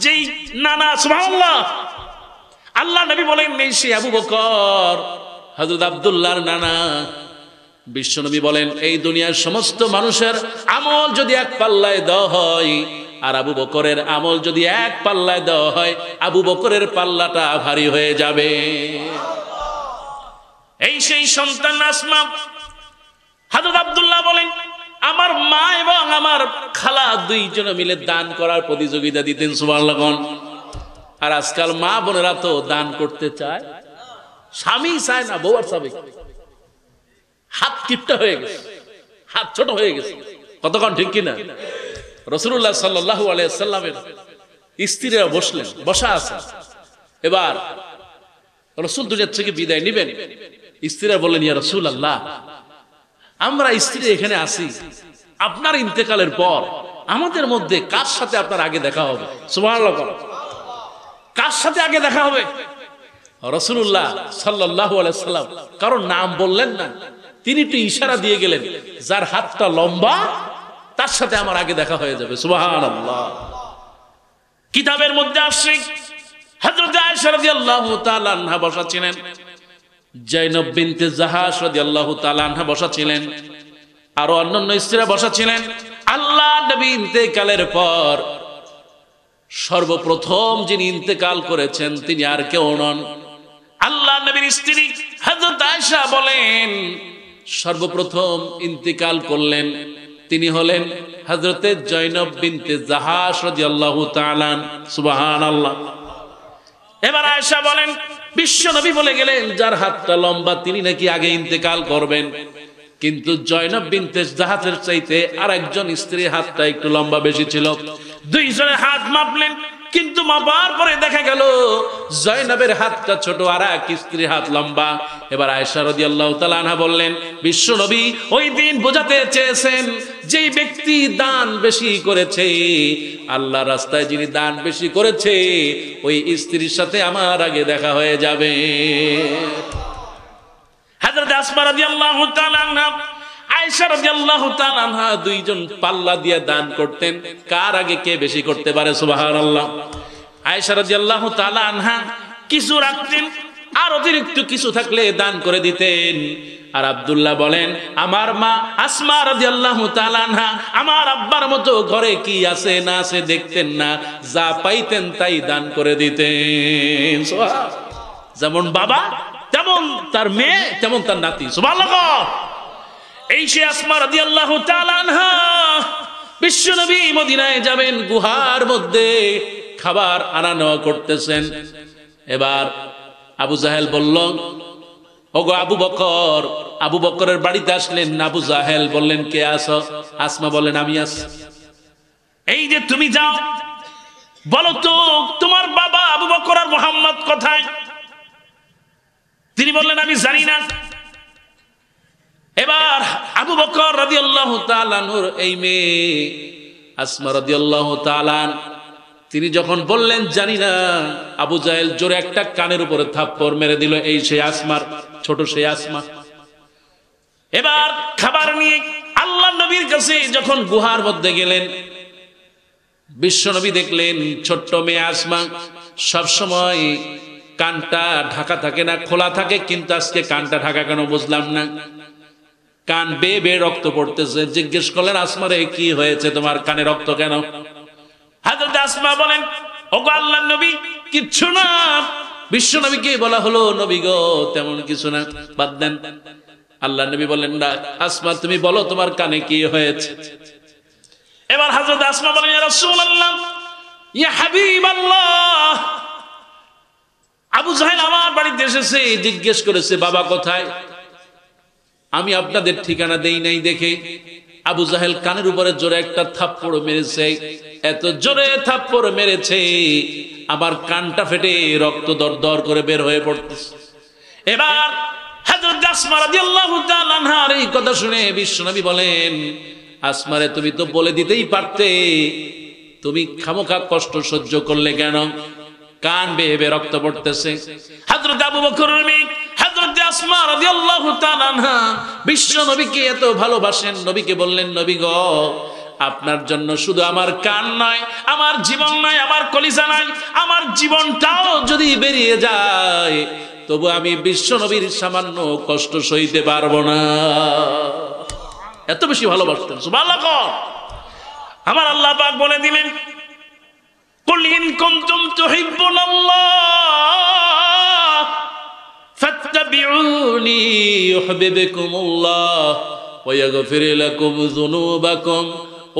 যেই নানা, সুবহানাল্লাহ, আল্লাহ নবী বলেন এই সে আবু বকর, হযরত আব্দুল্লাহর নানা। বিশ্বনবী বলেন এই দুনিয়ার সমস্ত মানুষের আমল যদি এক পাল্লায় দেওয়া হয়, আর আবু বকরের আমল যদি এক পাল্লায় দেওয়া হয়, আবু বকরের পাল্লাটা ভারী হয়ে যাবে। এই সেই সন্তান আসমা। হযরত আব্দুল্লাহ বলেন আমার মা এবং আমার খালা দুইজন মিলে দান করার প্রতিযোগিতা দিতেন, সুবহানাল্লাহ। আর আজকাল মা বোনেরা তো দান করতে চায়, স্বামী চায় না, বউ আর চাবে। হাত কিপটা হয়ে গেছে, হাত ছোট হয়ে গেছে। কতক্ষণ ঠিক কিনা? রাসূলুল্লাহ সাল্লাল্লাহু আলাইহি ওয়াসাল্লামের স্ত্রীরা বসা আছে। এবার রাসূল দুনিয়া থেকে বিদায় নেবেন। স্ত্রীরা বললেন ইয়া রাসূলুল্লাহ, আমরা স্ত্রী এখানে আছি, আপনার ইন্তেকালের পর আমাদের মধ্যে কার সাথে আপনার আগে দেখা হবে? সুবহানাল্লাহ। কার সাথে আগে দেখা হবে? রাসূলুল্লাহ সাল্লাল্লাহু আলাইহি ওয়াসাল্লাম কারণ নাম বললেন না, তিনি একটু ইশারা দিয়ে গেলেন, যার হাতটা লম্বা তার সাথে আমার আগে দেখা হয়ে যাবে। সুবহানাল্লাহ। কিতাবের মধ্যে আসছে হযরত আয়েশা রাদিয়াল্লাহু তাআলা আনহা বসা ছিলেন, জাইনব বিনতে জাহাশ রাদিয়াল্লাহু তাআলা আনহা বসা ছিলেন, আরো অন্যান্য স্ত্রীরা বসা ছিলেন। আল্লাহ নবী ইন্তেকালের পর সর্বপ্রথম যিনি ইন্তেকাল করেছেন তিনি আর কেউ নন, আল্লাহ নবীর স্ত্রী হযরত আয়েশা বলেন সর্বপ্রথম ইন্তেকাল করলেন তিনি হলেন হযরতে জয়নব বিনতে জাহাশ রাদিয়াল্লাহু তাআলা। সুবহানাল্লাহ। এবার আয়েশা বলেন বিশ্ব নবী বলে গেলেন যার হাতটা লম্বা তিনি নাকি আগে ইন্তেকাল করবেন, কিন্তু জয়নব বিনতে জাহাশের চাইতে আরেকজন স্ত্রীর হাতটা একটু লম্বা বেশি ছিল। দুইজনের হাত মাপলেন, কিন্তু মাপার পরে দেখা গেল জয়নবের হাতটা ছোট আর এক স্ত্রীর হাত লম্বা। এবার আয়েশা রাদিয়াল্লাহু তাআলা আনহা বললেন বিশ্ব নবী ওই দিন বোঝাতে চেয়েছেন যে ব্যক্তি দান বেশি করেছে, আল্লাহর রাস্তায় যিনি দান বেশি করেছে ওই স্ত্রীর সাথে আমার আগে দেখা হয়ে যাবে। হযরত আসমা রাদিয়াল্লাহু তাআলা আনহা, আয়েশা রাদিয়াল্লাহু তাআলা আনহা দুইজন পাল্লা দিয়ে দান করতেন, কার আগে কে বেশি করতে পারে। সুবহানাল্লাহ। আয়েশা রাদিয়াল্লাহু তাআলা আনহা কিছু রাখতেন, আর অতিরিক্ত কিছু থাকলে দান করে দিতেন। আর আব্দুল্লাহ বলেন আমার মা আসমা রাদিয়াল্লাহু তাআলা আনহা আমার আব্বার মতো ঘরে কি আছে না আছে দেখতেন না, যা পাইতেন তাই দান করে দিতেন। যেমন বাবা তেমন তার মেয়ে, তেমন তার নাতি। সুবহানাল্লাহ। এই সে আসমা রাদিয়াল্লাহু তাআলা আনহা বিশ্বনবী মদিনায় যাবেন, গুহার মধ্যে খাবার আনা নেওয়া করতেছেন। এবার আবু জাহেল বলল ওগো আবু বকর। আবু বকরের বাড়িতে আসলেন, আবু জাহেল বললেন কে আছো? আসমা বললেন আমি আছি। এই যে তুমি যাও, বলো তো তোমার বাবা আবু বকর আর মুহাম্মদ কোথায়? তিনি বললেন আমি জানি না। এবার আবু বকর রাদিয়াল্লাহু তাআলা আনহুর এই মেয়ে আসমা রাদিয়াল্লাহু তাআলা তিনি যখন বললেন জানি না, আবু জাহেল জোরে একটা কানের উপরে থাপ্পড় মেরে দিল। এই সেই আসমার ছোট সেই আসমা। এবার খাবার নিয়ে আল্লাহ নবীর কাছে যখন গুহার মধ্যে গেলেন, বিশ্ব নবী দেখলেন ছোট্ট মেয়ে আসমা সব সময় কানটা ঢাকা থাকে না, খোলা থাকে, কিন্তু আজকে কানটা ঢাকা কেন বুঝলাম না। কান বেয়ে বেয়ে রক্ত পড়তেছে। জিজ্ঞেস করলেন আসমা রে কি হয়েছে, তোমার কানে রক্ত কেন? হযরত আসমা বলেন ওগো আল্লাহর নবী কিচ্ছু না। বিশ্ব নবীকে বলা হলো নবী গো তেমন কিছু না, বাদ দেন। আল্লাহর নবী বলেন না আসমা তুমি বলো তোমার কানে কি হয়েছে। এবার হযরত আসমা বলেন ইয়া রাসূলুল্লাহ ইয়া হাবিবাল্লাহ, আবু জাহেল আমার বাড়িতে এসেছে, জিজ্ঞেস করেছে বাবা কোথায়। আমি আপনাদের ঠিকানা দেই নাই দেখে আবু জাহেল কানের উপরে জোরে একটা থাপ্পড় মেরেছে। এত জোরে থাপ্পড় মেরেছে আমার কানটা ফেটে রক্ত দরদর করে বের হয়ে পড়তেছে। এবার হযরত আসমা রাদিয়াল্লাহু তাআলা আনহার এই কথা শুনে বিশ্বনবী বলেন আসমারে তুমি তো বলে দিতেই পারতে, তুমি খামোখা কষ্ট সহ্য করলে কেন? কান বেয়ে বেয়ে রক্ত পড়তেছে। হযরত আবু বকরের মেয়ে হযরত আসমা রাদিয়াল্লাহু তাআলা আনহা বিশ্ব নবীকে এত ভালোবাসেন, নবীকে বললেন নবী গো আপনার জন্য শুধু আমার কান নাই, আমার জীবন নাই, আমার কলিজা নাই, আমার জীবনটাও যদি বেরিয়ে যায় তবু আমি বিশ্ব নবীর সামান্য কষ্ট সইতে পারবো না। এত বেশি ভালোবাসতেন। সুবহানাল্লাহ। আমার আল্লাহ পাক বলে দিলেন, কুল ইন কুনতুম তুহিব্বুনাল্লাহ ফাত্তাবিউনি ইউহিব্বুকুমুল্লাহ ওয়া ইয়াগফির লাকুম যুনুবাকুম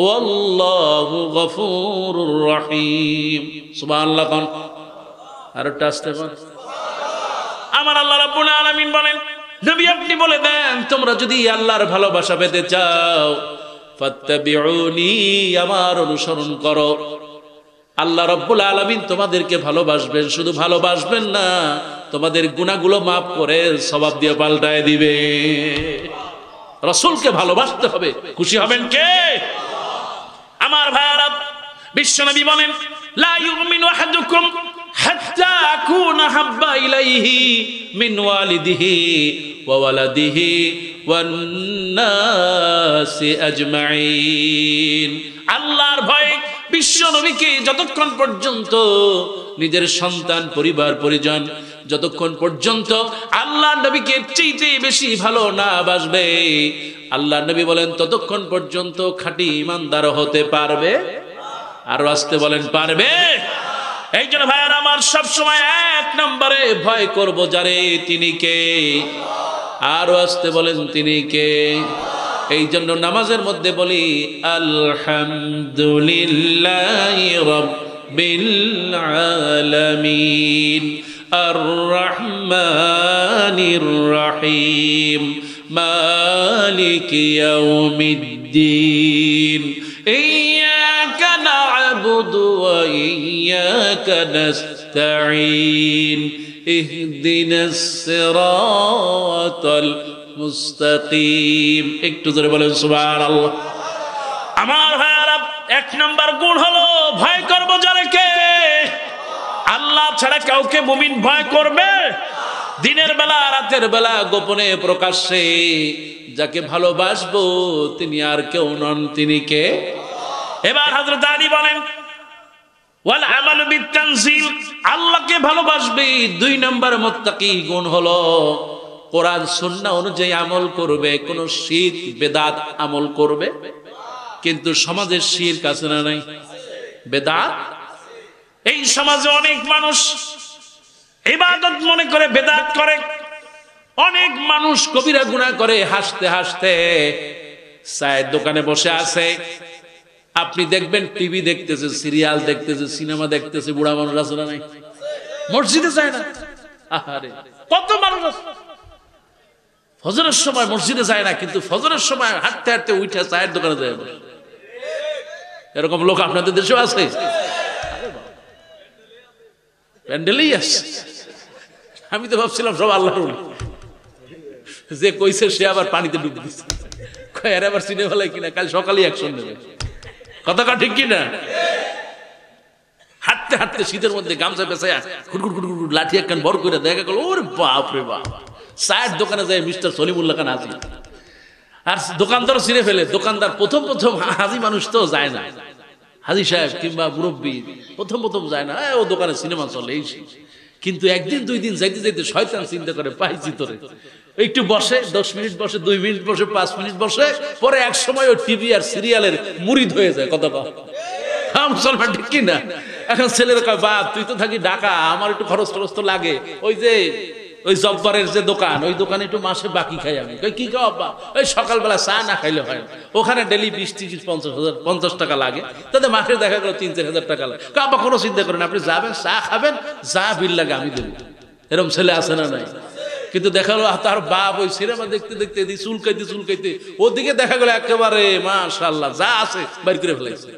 ওয়াল্লাহু গফুরুর রহিম। সুবহানাল্লাহ। কোন আর টাস্তে কোন আমার আল্লাহ রাব্বুল আলামিন বলেন, নবী আপনি বলে দেন, তোমরা যদি আল্লাহর ভালোবাসা পেতে চাও ফাত্তাবিউনি, আমার অনুসরণ করো। আল্লাহ রাব্বুল আলামিন তোমাদেরকে ভালোবাসবেন, শুধু ভালোবাসবেন না, তোমাদের গুনাহগুলো মাফ করে সওয়াব দিয়ে পাল্টায় দিবে। রাসূলকে ভালোবাসতে হবে, খুশি হবেন কে? আমার ভাইরা, বিশ্বনবী বলেন, লা ইউমিনু আহাদুকুম হাত্তা আকুনা হাব্বা ইলাইহি মিন ওয়ালিদিহি ওয়া ওয়ালাদিহি ওয়ান নাসি আজমাইন। আল্লাহর ভয়ে বিশ্ব নবীকে যতক্ষণ পর্যন্ত নিজের সন্তান, পরিবার পরিজন যতক্ষণ পর্যন্ত আল্লাহর নবীকে চাইতে বেশি ভালো না বাসবে, আল্লাহর নবী বলেন ততক্ষণ পর্যন্ত খাঁটি ঈমানদার হতে পারবে। আরো আসতে বলেন, পারবে। এই জন্য ভাইয়ার আমার সব সময় এক নম্বরে ভয় করব যারে, তিনি কে? আরো আসতে বলেন, তিনি কে? এই জন্য নামাজের মধ্যে বলি আলহামদুলিল্লাহি রাব্বিল আলামিন আর রহমানির রহিম মালিকি ইয়াউমিদ্দিন ইয়্যাকা না'বুদু ওয়া ইয়্যাকা নাস্তাঈন ইহদিনাস সিরাতাল মুস্তাকিম। একটু জোরে বলেন সুবহানাল্লাহ। আমার ভাইরা, এক নাম্বার গুণ হলো ভয় করব যারে, কে? আল্লাহ ছাড়া কাউকে মুমিন ভয় করবে? দিনের বেলা, রাতের বেলা, গোপনে প্রকাশ্যে যাকে ভালোবাসবো তিনি আর কেউ নন, তিনি কে? এবার হযরত আলী বলেন, ওয়াল আমালু বিত-তানজিল, আল্লাহকে ভালোবাসবে। দুই নাম্বার মুত্তাকি গুণ হলো কোরআন সুন্নাহ অনুযায়ী আমল করবে, কোন শিরক বেদাত আমল করবে। কিন্তু সমাজে শিরক আছে না নাই? বেদাত। এই সমাজে অনেক মানুষ ইবাদত মনে করে বেদাত করে, অনেক মানুষ কবিরা গুনাহ করে হাসতে হাসতে চায়ের দোকানে বসে আছে। আপনি দেখবেন টিভি দেখতেছে, সিরিয়াল দেখতেছে, সিনেমা দেখতেছে, বুড়া মানুষ আছে না নাই? মসজিদে যায় না। আহারে, কত মানুষ আছে ফজরের সময় মসজিদে যায় না, কিন্তু ফজরের সময় হাঁটতে হাঁটতে উঠে চায়ের দোকানে যায়। এরকম লোক আপনাদের দেশেও আছে? প্যান্ডেলেই আছে। আমি তো ভাবছিলাম সব আল্লাহর ওলি, যে কইছে সে আবার পানিতে ডুব দিচ্ছে, এর আবার চিনে ফেলায় কিনা, কাল সকালেই অ্যাকশন নেবে। কথাটা ঠিক কিনা? হাঁটতে হাঁটতে শীতের মধ্যে গামছা পেঁচায় খুটখুট খুটখুট লাঠি একখান বড় করে দেখা গেল, ওরে বাপ রে বাপ, চায়ের দোকানে যায় মিস্টার সলিমুল্লাহ খান হাজি। আর দোকানদারও চিনে ফেলে। দোকানদার প্রথম প্রথম, হাজি মানুষ তো যায় না, হাজি সাহেব কিংবা মুরব্বী প্রথম প্রথম যায় না, ও দোকানে সিনেমা চলে এই। কিন্তু একদিন দুই দিন যাইতে যাইতে শয়তান চিন্তা করে, পাইছি তোরে, একটু বসে 10 মিনিট বসে, 2 মিনিট বসে, 5 মিনিট বসে, পরে এক সময় ওই টিভি আর সিরিয়ালের মুরিদ হয়ে যায়। কথা বল, হ্যাঁ মুসলমান ঠিক কিনা? এখন ছেলেরা কয়, বাপ তুই তো থাকি ঢাকা, আমার একটু খরচ টরচ তো লাগে, ওই যে ওই জব্বারের যে দোকান, ওই দোকানে একটু মাসে বাকি খাই আমি। কি খাও আব্বা? ওই সকালবেলা চা না খাইলে হয়, ওখানে ডেলি 20-30-50 টাকা লাগে, তাদের মাসে দেখা গেল 3-4 হাজার টাকা লাগে। আব্বা কোনো চিন্তা করেন, আপনি যাবেন চা খাবেন, যা বিল লাগে আমি দেবো। এরকম ছেলে আছে না নাই? কিন্তু দেখা গেল তার বাপ ওই সিনেমা দেখতে দেখতে চুলকাইতে চুলকাইতে ওদিকে দেখা গেল একেবারে মাশাআল্লাহ যা আছে বাইর করে ফেলাইছে।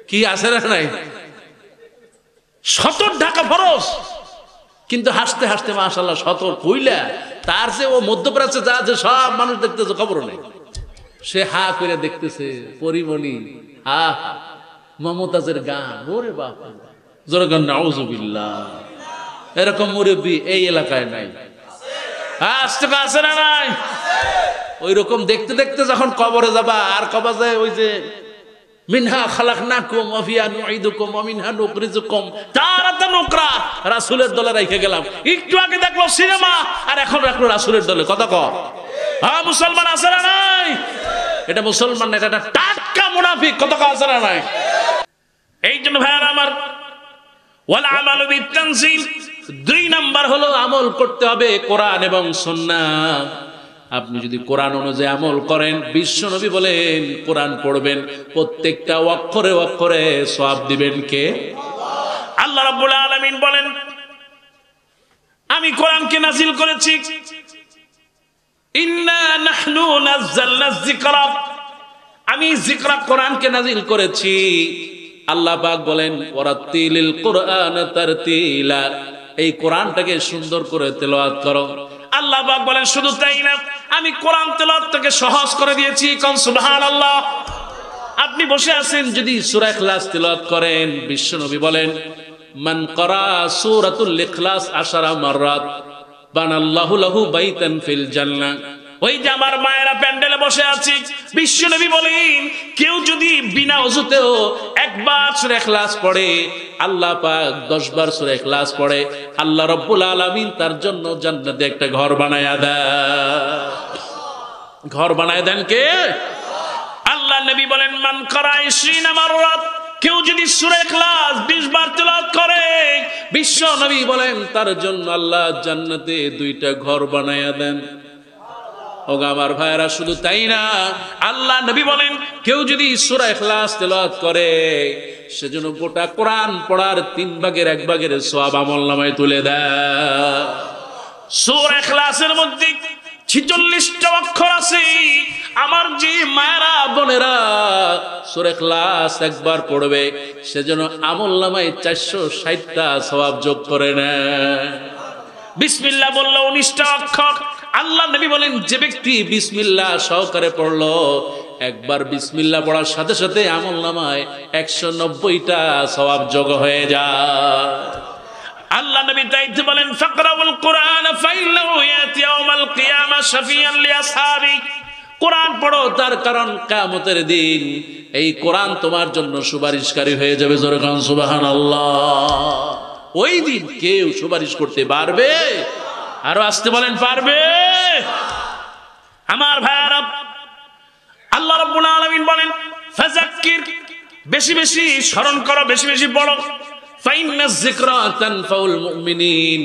কি আছে না নাই? সতর ঢাকা ফরজ, কিন্তু হাসতে হাসতে মাশাআল্লাহ সতর কইলা, তার যে ও মধ্যপ্রাচ্যে যা আছে সব মানুষ দেখতেছে, খবর নেই। সে হা করে দেখতেছে পরিমণি, হা মমতাজের গান, ওরে বাপ, জোরে গান, নাউজুবিল্লাহ। এরকম মুরব্বি এই এলাকায় নাই, আছে না নাই? ওই রকম দেখতে দেখতে যখন কবরে যাবা, আর কবা যায় ওই যে মিনহা খালাকনাকুম ওয়া ফিহা নুঈদুকুম ওয়া মিনহা নুখরিজুকুম তারাতান উকরা। রাসূলের দলে রেখে গেলাম, একটু আগে দেখলো সিনেমা আর এখন রাখলো রাসূলের দলে। কথা কও হ্যাঁ মুসলমান আছে না নাই? এটা মুসলমান না, এটা টাটকা মুনাফিক। কথা কও আছে না নাই? এই জন্য ভাইরা আমার, ওয়াল আমালু বিতানজিল, 2 নাম্বার হলো আমল করতে হবে কোরআন এবং সুন্নাহ। আপনি যদি কোরআন অনুযায়ী আমল করেন, বিশ্বনবী বলেন কোরআন পড়বেন, প্রত্যেকটা অক্ষরে অক্ষরে সওয়াব দিবেন কে? আল্লাহ রাব্বুল আলামিন বলেন আমি কোরআনকে নাজিল করেছি, ইন্না নাহনু নাযালনা যিকরা, আমি যিকরা কোরআনকে নাজিল করেছি। আল্লাহ পাক বলেন ওয়ারাতিলিল কুরআন তারতিলা, এই কোরআনটাকে সুন্দর করে তেলাওয়াত করো। আল্লাহ পাক বলেন শুধু তাই না, আমি কোরআন তেলাওয়াতটাকে সহজ করে দিয়েছি। কোন সুবহানাল্লাহ। আপনি বসে আছেন, যদি সূরা ইখলাস তেলাওয়াত করেন, বিশ্বনবী বলেন মান ক্বারা সূরাতুল ইখলাস 10 মাররাত বানাল্লাহু লাহু বাইতান ফিল জান্নাহ। ওই যে আমার মায়েরা প্যান্ডেলে বসে আছি, বিশ্বনবী বলেন কেউ যদি বিনা ওযুতেও একবার সূরা ইখলাস পড়ে, আল্লাহ পাক 10 বার সূরা ইখলাস পড়ে, আল্লাহ রাব্বুল আলামিন তার জন্য জান্নাতে একটা ঘর বানায়া দেন। ঘর বানায় দেন কে? আল্লাহ নবী বলেন মান ক্বারা 20 মাররাত, কেউ যদি সূরা ইখলাস 20 বার তেলাওয়াত করে, বিশ্ব নবী বলেন তার জন্য আল্লাহ জান্নাতে 2টা ঘর বানায়া দেন। ওগো আমার ভাইরা, শুধু তাই না, আল্লাহ নবী বলেন কেউ যদি সূরা ইখলাস তেলাওয়াত করে, সেজন্য গোটা কোরআন পড়ার 3 ভাগের 1 ভাগের সওয়াব আমলনামায় তুলে দেয়। সূরা ইখলাসের মধ্যে 46টা অক্ষর আছে। আমার যে মায়েরা বোনেরা সূরা ইখলাস একবার পড়বে, সেজন্য আমলনামায় 460টা সওয়াব যোগ করে নেয়। বিসমিল্লাহ বললো 19টা অক্ষর। আল্লাহ নবী বলেন যে ব্যক্তি বিসমিল্লাহ সহকারে পড়লো, একবার বিসমিল্লাহ পড়ার সাথে সাথে আমলনামায় 190টা সওয়াব যোগ হয়ে যায়। আল্লাহ নবী তাইতে বলেন ফাকরাউল কুরআন ফাইন্নাহু ইয়াতি ইয়াউমাল কিয়ামা শাফিয়ান লিআসহাবি, কোরআন পড়ো, তার কারণ কিয়ামতের দিন এই কোরআন তোমার জন্য সুপারিশকারী হয়ে যাবে। জোরে কান সুবহানাল্লাহ। ওই দিন কেউ সুপারিশ করতে পারবে? আরো আসতে বলেন পারবে? আমার ভাইরা, আল্লাহ রাব্বুল আলামিন বলেন ফাযাক্কির, বেশি বেশি স্মরণ করো, বেশি বেশি পড়ো। ফাইন্নাজ যিকরা তানফাউল মুমিনিন,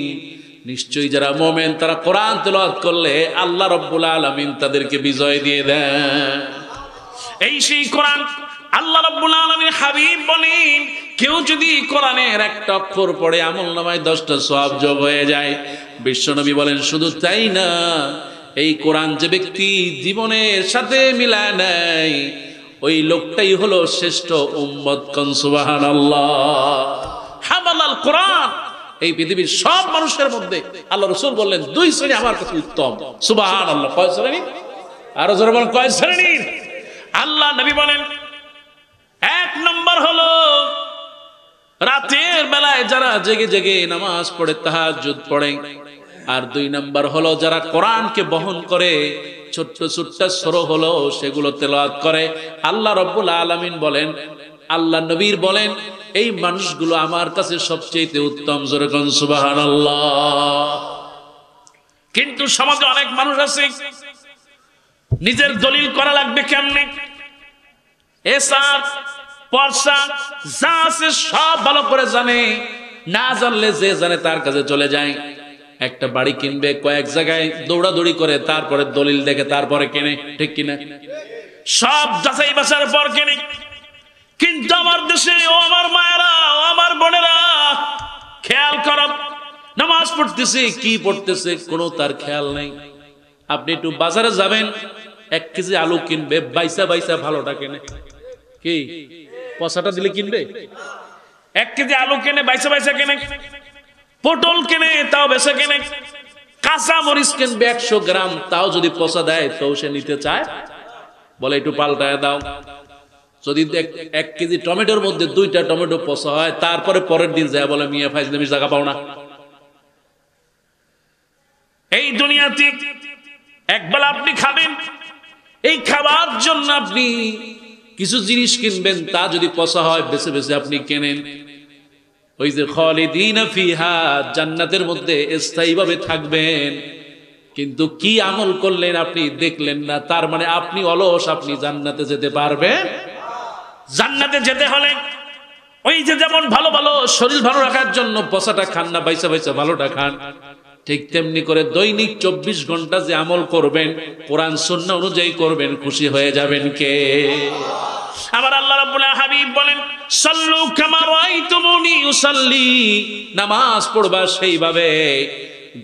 নিশ্চয়ই যারা মুমিন তারা কোরআন তেলাওয়াত করলে আল্লাহ রাব্বুল আলামিন তাদেরকে বিজয় দিয়ে দেন। এই সেই কোরআন। আল্লাহ রাব্বুল আলামিন হাবিব বলেন কেউ যদি কোরআনের একটা অক্ষর পড়ে আমলনামায় 10টা সওয়াব যোগ হয়ে যায়। বিশ্বনবী বলেন শুধু তাই না, এই কোরআন যে ব্যক্তি জীবনের সাথে মিলায় নেয়, ওই লোকটাই হলো শ্রেষ্ঠ উম্মত। কোন সুবহানাল্লাহ। হামালাল কোরআন, এই পৃথিবীর সব মানুষের মধ্যে আল্লাহ রাসূল বললেন 2 শ্রেণী আমার কাছে উত্তম। সুবহানাল্লাহ। কয় শ্রেণী? আরো জোরে বলেন কয় শ্রেণী? আল্লাহ নবী বলেন 1 নম্বর হলো রাতের বেলায় যারা জেগে জেগে নামাজ পড়ে, তাহাজ্জুদ পড়ে। আর 2 নম্বর হলো যারা কোরআনকে বহন করে, ছোট্ট ছোট্ট সূরা হলো সেগুলো তেলাওয়াত করে। আল্লাহ রাব্বুল আলামিন বলেন, আল্লাহ নবীর বলেন এই মানুষগুলো আমার কাছে সবচেয়ে উত্তম। জোরে কোন সুবহানাল্লাহ। কিন্তু সমাজে অনেক মানুষ আছে নিজের দলিল করা লাগবে কেমনে, এসার পরসা যা আছে সব ভালো করে জানে, না জানলে যে জানে তার কাছে চলে যায়। একটা বাড়ি কিনবে, কয়েক জায়গায় দৌড়াদৌড়ি করে, তারপরে দলিল দেখে তারপরে কেনে, ঠিক কিনা? সব যাচাই বাছার পর কেনে। কিন্তু আমার দেশে, ও আমার মায়েরা, ও আমার বোনেরা, খেয়াল করো, নামাজ পড়তেছে, কি পড়তেছে কোনো তার খেয়াল নেই। আপনি একটু বাজারে যাবেন, 1 কেজি আলু কিনবে, বাইসা বাইসা ভালোটা কেনে, কি পয়সাটা দিলে কিনবে? 1 কেজি আলু কেনে, বাইসা বাইসা কেনে। পটল কেনে, তাও বেচা কেনে। কাঁচা মরিচ কিনবে 100 গ্রাম, তাও যদি পচা দেয় তো সে নিতে চায়, বলে একটু পাল্টায় দাও। যদি 1 কেজি টমেটোর মধ্যে 2টা টমেটো পচা হয়, তারপরে পরের দিন যায় বলে মিয়া ফাইজলামি জায়গা পাও না। এই দুনিয়াতে একবেলা আপনি খাবেন, এই খাবার জন্য আপনি কিছু জিনিস কিনবেন, তা যদি পচা হয় বেছে বেছে আপনি কেনেন। ওই যে খালিদিনা ফিহা, জান্নাতের মধ্যে স্থায়ীভাবে থাকবেন, কিন্তু কি আমল করলেন আপনি দেখলেন না, তার মানে আপনি অলস, আপনি জান্নাতে যেতে পারবেন। জান্নাতে যেতে হলে ওই যে যেমন ভালো ভালো শরীর ভালো রাখার জন্য পচাটা খান না, বাইসা বাইসা ভালোটা খান, ঠিক তেমনি করে দৈনিক 24 ঘন্টা যে আমল করবেন, কোরআন সুন্নাহ অনুযায়ী করবেন, খুশি হয়ে যাবেন কে? আমার আল্লাহ রাব্বুল হাবিব বলেন, সাল্লু কামা রাআইতুমুনি উসাল্লি, নামাজ পড়বা সেইভাবে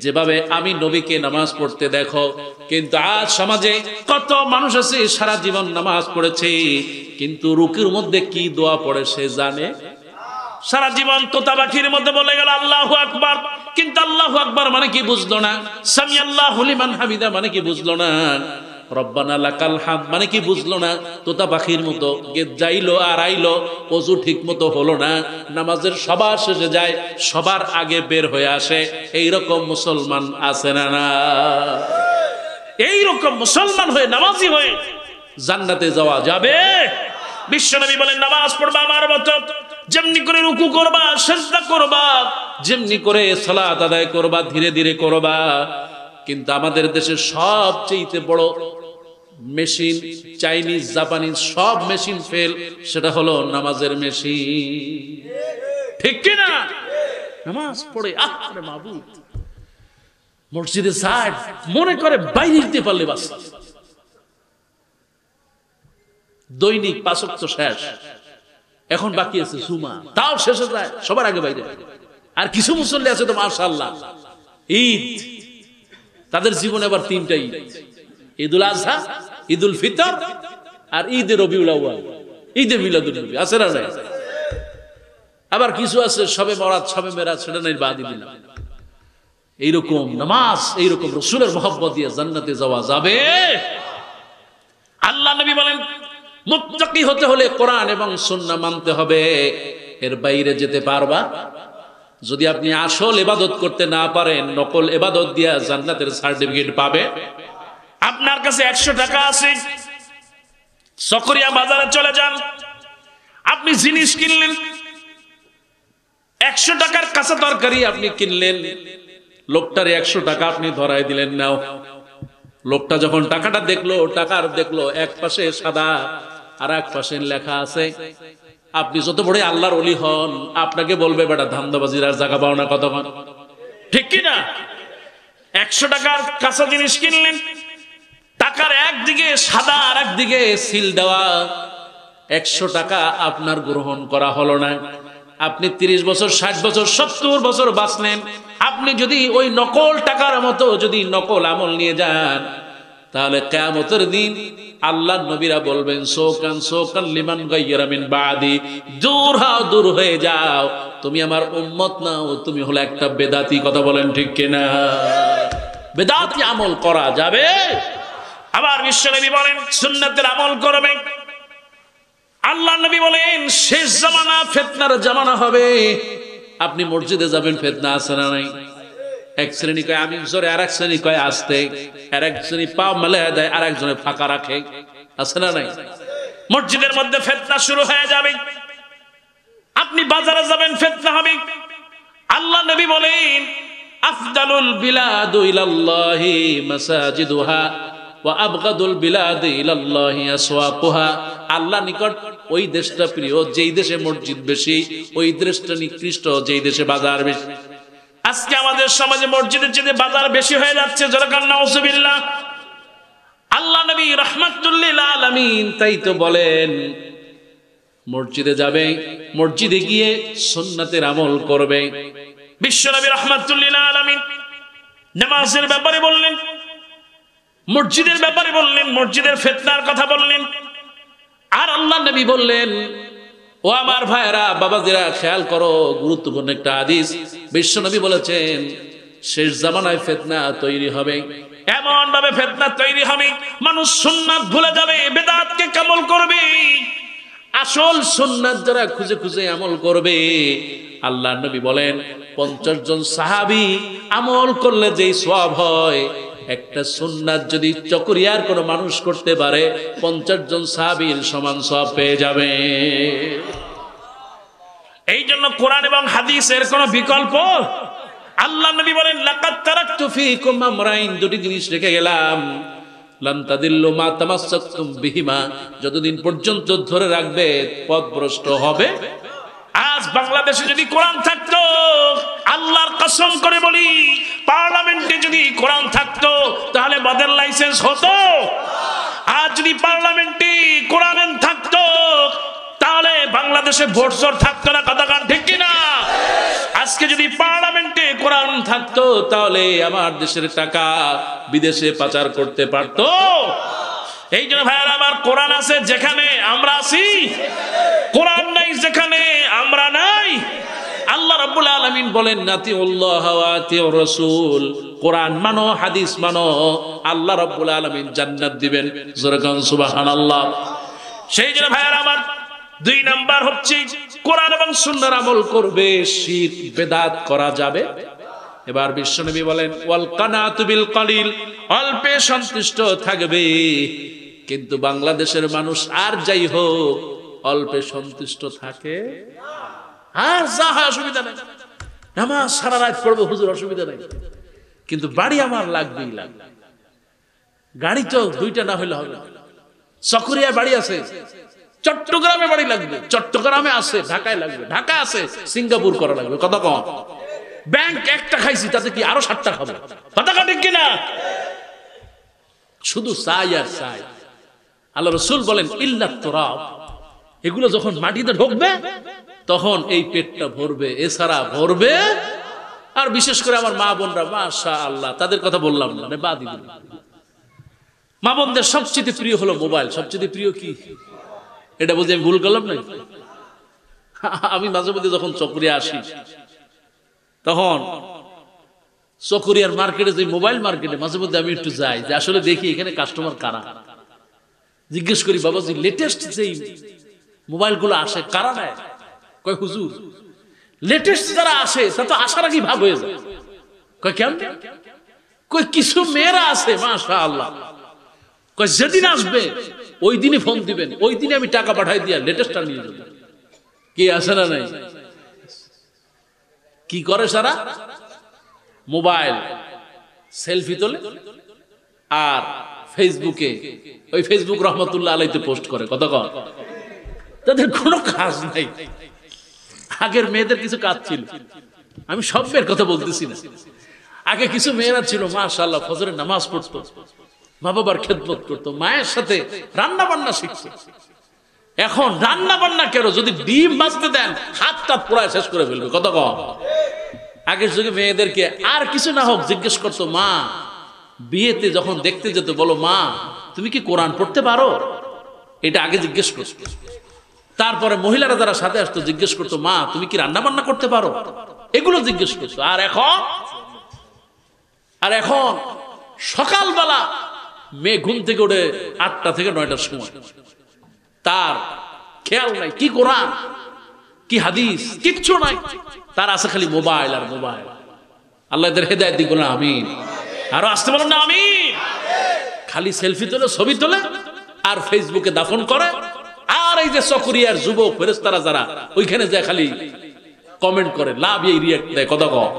যেভাবে আমি নবীকে নামাজ পড়তে দেখো। কিন্তু আজ সমাজে কত মানুষ আছে সারা জীবন নামাজ পড়েছে, কিন্তু রুকুর মধ্যে কি দোয়া পড়ে সে জানে? সারা জীবন তোতা পাখির মধ্যে বলে গেল আল্লাহু আকবার, কিন্তু আল্লাহু আকবার মানে কি বুঝলো না, সামি আল্লাহু লিমান হামিদা মানে কি বুঝলো না, রব্বানা লাকাল হামদ মানে কি বুঝলো না। তোতা পাখির মতো যাইলো আর আইলো, ওযু ঠিক মতো হলো না, নামাজের সবার শেষে যায়, সবার আগে বের হয়ে আসে। এইরকম মুসলমান আছে না? না, এইরকম মুসলমান হয়ে নামাজি হয়ে জান্নাতে যাওয়া যাবে? বিশ্বনবী বলেন, নামাজ পড়বা আমার মতো, যেমনি করে রুকু করবা, সিজদা করবা, যেমনি করে সালাত আদায় করবা, ধীরে ধীরে করবা। কিন্তু আমাদের দেশে সবচেয়ে বড় মেশিন, চাইনিজ, জাপানিজ সব মেশিন ফেল, সেটা হলো নামাজের মেশিন। ঠিক কি না? নামাজ পড়ে আরে মাবুদ, মসজিদে যায়, মনে করে বাইরে দিতে পারলে বাস, দৈনিক 5 ওয়াক্ত শেষ, এখন বাকি আছে জুমা, তাও শেষে যায় সবার আগে বাইরে। আর কিছু মুসল্লি আছে তো মাশাআল্লাহ, ঈদ, তাদের জীবনে আবার 3টা ঈদ, ঈদুল আজহা, ঈদুল ফিতর আর ঈদে রবিউল আউয়াল, ঈদে মিলাদুন নবী, আছে না নাই? আবার কিছু আছে সবে বরাত, সবে মেরাজ, সেটা নাই বাদই দিলাম। এইরকম নামাজ, এইরকম রাসূলের মহব্বত দিয়ে জান্নাতে যাওয়া যাবে? আল্লাহ নবী বলেন, মুত্তাকি হতে হলে কোরআন এবং সুন্নাহ মানতে হবে, এর বাইরে যেতে পারবা? যদি আপনি আসল ইবাদত করতে না পারেন, নকল ইবাদত দিয়া জান্নাতের সার্টিফিকেট পাবে? আপনার কাছে 100 টাকা আছে, সকরিয়া বাজারে চলে যান, আপনি জিনিস কিনলেন, 100 টাকার কাঁচা তরকারি আপনি কিনলেন, লোকটার 100 টাকা আপনি ধরাই দিলেন, নাও। লোকটা যখন টাকাটা দেখলো, টাকার দেখলো এক পাশে সাদা আর এক পাশে লেখা আছে, আপনি যত বড় আল্লাহর ওলি হন, আপনাকে বলবে বেটা ধান্দাবাজির আর জায়গা পাও না কতক্ষণ। ঠিক কি না? 100 টাকার কাঁচা জিনিস কিনলেন, টাকার একদিকে সাদা আর একদিকে সিল দেওয়া, 100 টাকা আপনার গ্রহণ করা হলো না। আপনি 30 বছর, 60 বছর, 70 বছর বাঁচলেন, আপনি যদি ওই নকল টাকার মতো যদি নকল আমল নিয়ে যান, তাহলে কিয়ামতের দিন আল্লাহর নবীরা বলবেন, সোকান সোকান লিমান গায়্যারা মিন বাদি, দূর হও, দূর হয়ে যাও, তুমি আমার উম্মত না, তুমি হলো একটা বেদাতি। কথা বলেন ঠিক কিনা? বেদাতি আমল করা যাবে? আবার বিশ্বনবী বলেন, সুন্নাতের আমল করবে। আল্লাহর নবী বলেন, শেষ জামানা ফিতনার জামানা হবে। আপনি মসজিদে যাবেন, ফিতনা আছে না নাই? এক শ্রেণী কয় আমি জোরে, আর এক শ্রেণী কয় আস্তে, আর এক শ্রেণী পা মেলে দেয়, আর একজনে ফাঁকা রাখে, আছে না নাই? মসজিদের মধ্যে ফিতনা শুরু হয়ে যাবে। আপনি বাজারে যাবেন, ফিতনা হবে। আল্লাহ নবী বলেন, আফদালুল বিলাদু ইলাল্লাহি মাসাজিদুহা ওয়া আবগাদুল বিলাদি ইলাল্লাহি আসওয়াকুহা। আল্লাহ নিকট ওই দেশটা প্রিয় যেই দেশে মসজিদ বেশি, ওই দেশটা নিকৃষ্ট যেই দেশে বাজার বেশি। আজকে আমাদের সমাজে মসজিদের চেয়ে বাজার বেশি হয়ে যাচ্ছে, জোরাকান নাউজুবিল্লাহ। আল্লাহ নবী রাহমাতুল লিল আলামিন তাই তো বলেন, মসজিদে যাবে, মসজিদে গিয়ে সুন্নাতের আমল করবে। বিশ্ব নবী রাহমাতুল লিল আলামিন নামাজের ব্যাপারে বললেন, মসজিদের ব্যাপারে বললেন, মসজিদের ফিতনার কথা বললেন। আর আল্লাহ নবী বললেন, ও আমার ভাইরা, বাবাজিরা, খেয়াল করো, গুরুত্বপূর্ণ একটা হাদিস। বিশ্ব নবী বলেছেন, শেষ জামানায় ফিতনা তৈরি হবে, এমন ভাবে ফিতনা তৈরি হবে, মানুষ সুন্নাত ভুলে যাবে, বেদাতকে আমল করবে। আসল সুন্নাত যারা খুঁজে খুঁজে আমল করবে, আল্লাহর নবী বলেন 50 জন সাহাবী আমল করলে যেই সওয়াব হয়, একটা সুন্নাত যদি চকরিয়ার কোনো মানুষ করতে পারে 50 জন সাহাবীর সমান সওয়াব পেয়ে যাবে। এই জন্য কোরআন এবং হাদিসের কোনো বিকল্প। আল্লাহ নবী বলেন লাকাদ তারাকতু ফীকুম আমরাইন, দুটি জিনিস রেখে গেলাম, লান তাদিল্লু মা তামাসসাকতুম বিহিমা, যতদিন পর্যন্ত ধরে রাখবে পথভ্রষ্ট হবে। আজ বাংলাদেশে যদি কোরআন থাকতো, আল্লাহর কসম করে বলি, পার্লামেন্টে যদি কোরআন থাকতো তাহলে মদের লাইসেন্স হতো। আজ যদি পার্লামেন্টে কোরআন থাকতো তাহলে বাংলাদেশে ভোট জোর থাকতো না। কথা কান ঠিক কিনা? আজকে যদি পার্লামেন্টে কোরআন থাকতো তাহলে আমার দেশের টাকা বিদেশে পাচার করতে পারতো। এই জন্য ভাইরা আমার, কোরআন আছে যেখানে আমরা আছি, কোরআন নাই যেখানে আমরা নাই। আল্লাহ রাব্বুল আলামিন বলেন নাতিউল্লাহ ওয়া আতিউর রাসূল, কোরআন মানো, হাদিস মানো, আল্লাহ রাব্বুল আলামিন জান্নাত দিবেন। জোরে কোন সুবহানাল্লাহ। সেই জন্য ভাইরা আমার, 2 নাম্বার হচ্ছে কোরআন এবং সুন্নাহর আমল করবে, শিরক বিদআত করা যাবে। এবার বিশ্বনবী বলেন ওয়াল কানাতু বিল কলিল, অল্পে সন্তুষ্ট থাকবে। কিন্তু বাংলাদেশের মানুষ আর যাই হোক অল্পে সন্তুষ্ট থাকে, আর যা হয় অসুবিধা নাই, নামাজ সারা রাত পড়বো হুজুর অসুবিধা নাই, কিন্তু বাড়ি আমার লাগবেই লাগবে। গাড়ি তো 2টা না হইলে হবে। চকরিয়া বাড়ি আছে, চট্টগ্রামে বাড়ি লাগবে, চট্টগ্রামে আছে, ঢাকায় লাগবে, ঢাকা আছে, সিঙ্গাপুর করা লাগবে। কত কম? ব্যাংক একটা খাইছি তাতে কি আরো 7টা খাবো? কথা ঠিক কিনা? শুধু চাই আর চাই। আল্লাহ রাসূল বলেন ইল্লাত তুরাব, এগুলো যখন মাটিতে ঢুকবে তখন এই পেটটা ভরবে, এছাড়া ভরবে। আর বিশেষ করে আমার মা বোনরা, মাশাআল্লাহ, তাদের কথা বললাম না, বাদই দিলাম। মা বোনদের সবচেয়ে প্রিয় হলো মোবাইল। সবচেয়ে প্রিয় কি? এটা বুঝে আমি ভুল করলাম না? আমি মাঝে মধ্যে যখন চকরিয়া আসি, তখন চকরিয়ার মার্কেটে, যে মোবাইল মার্কেটে, মাঝে মধ্যে আমি একটু যাই, যে আসলে দেখি এখানে কাস্টমার কারা। জিজ্ঞেস করি বাবাজি লেটেস্ট যে মোবাইল গুলো আসে কারা নেয়? কয় হুজুর লেটেস্ট যারা আসে তা তো আসার আগেই ভাব হয়ে যায়। কয় কেমন? কয় কিছু মেয়েরা আছে মাশাআল্লাহ, কয় যেদিন আসবে ওই দিনই ফোন দিবেন, ওই দিনে আমি টাকা পাঠাই দিয়া লেটেস্টটা নিয়ে যাব। কি আছে না নাই? কি করে সারা? মোবাইল সেলফি তোলে আর ফেসবুকে, ওই ফেসবুক রহমতুল্লাহ আলাইতে পোস্ট করে। কত কম? তাদের কোনো কাজ নাই। আগের মেয়েদের কিছু কাজ ছিল, আমি সব মেয়ের কথা বলতেছি না। আগে কিছু মেয়েরা ছিল মাশাআল্লাহ, ফজরের নামাজ পড়তো, মা বাবার খেদমত করতো, মায়ের সাথে রান্না বান্না শিখছে। এখন রান্না বান্না কেন, যদি ডিম ভাজতে দেন হাতটা পোড়ায় শেষ করে ফেলবে। কত কম? আগের যুগে মেয়েদেরকে আর কিছু না হোক জিজ্ঞেস করতো, মা বিয়েতে যখন দেখতে যেত, বলো মা তুমি কি কোরআন পড়তে পারো? এটা আগে জিজ্ঞেস করতো। তারপরে মহিলারা যারা সাথে আসতো জিজ্ঞেস করতো, মা তুমি কি রান্না বান্না করতে পারো? এগুলো জিজ্ঞেস করতো। আর এখন সকালবেলা মেয়ে ঘুম থেকে উঠে 8টা থেকে 9টার সময়, তার খেয়াল নাই কি কোরআন কি হাদিস, কিচ্ছু নাই, তার আছে খালি মোবাইল আর মোবাইল। আল্লাহ এদের হেদায়েত দিক বলেন আমিন। আরো আসতে বলেন না আমিন। খালি সেলফি তোলে, ছবি তোলে আর ফেসবুকে দাফন করে। আর এই যে চকরিয়ার যুবক ফেরেশতারা যারা ওইখানে যায় খালি কমেন্ট করে, লাভ এই রিয়াক্ট দেয়। কত কম?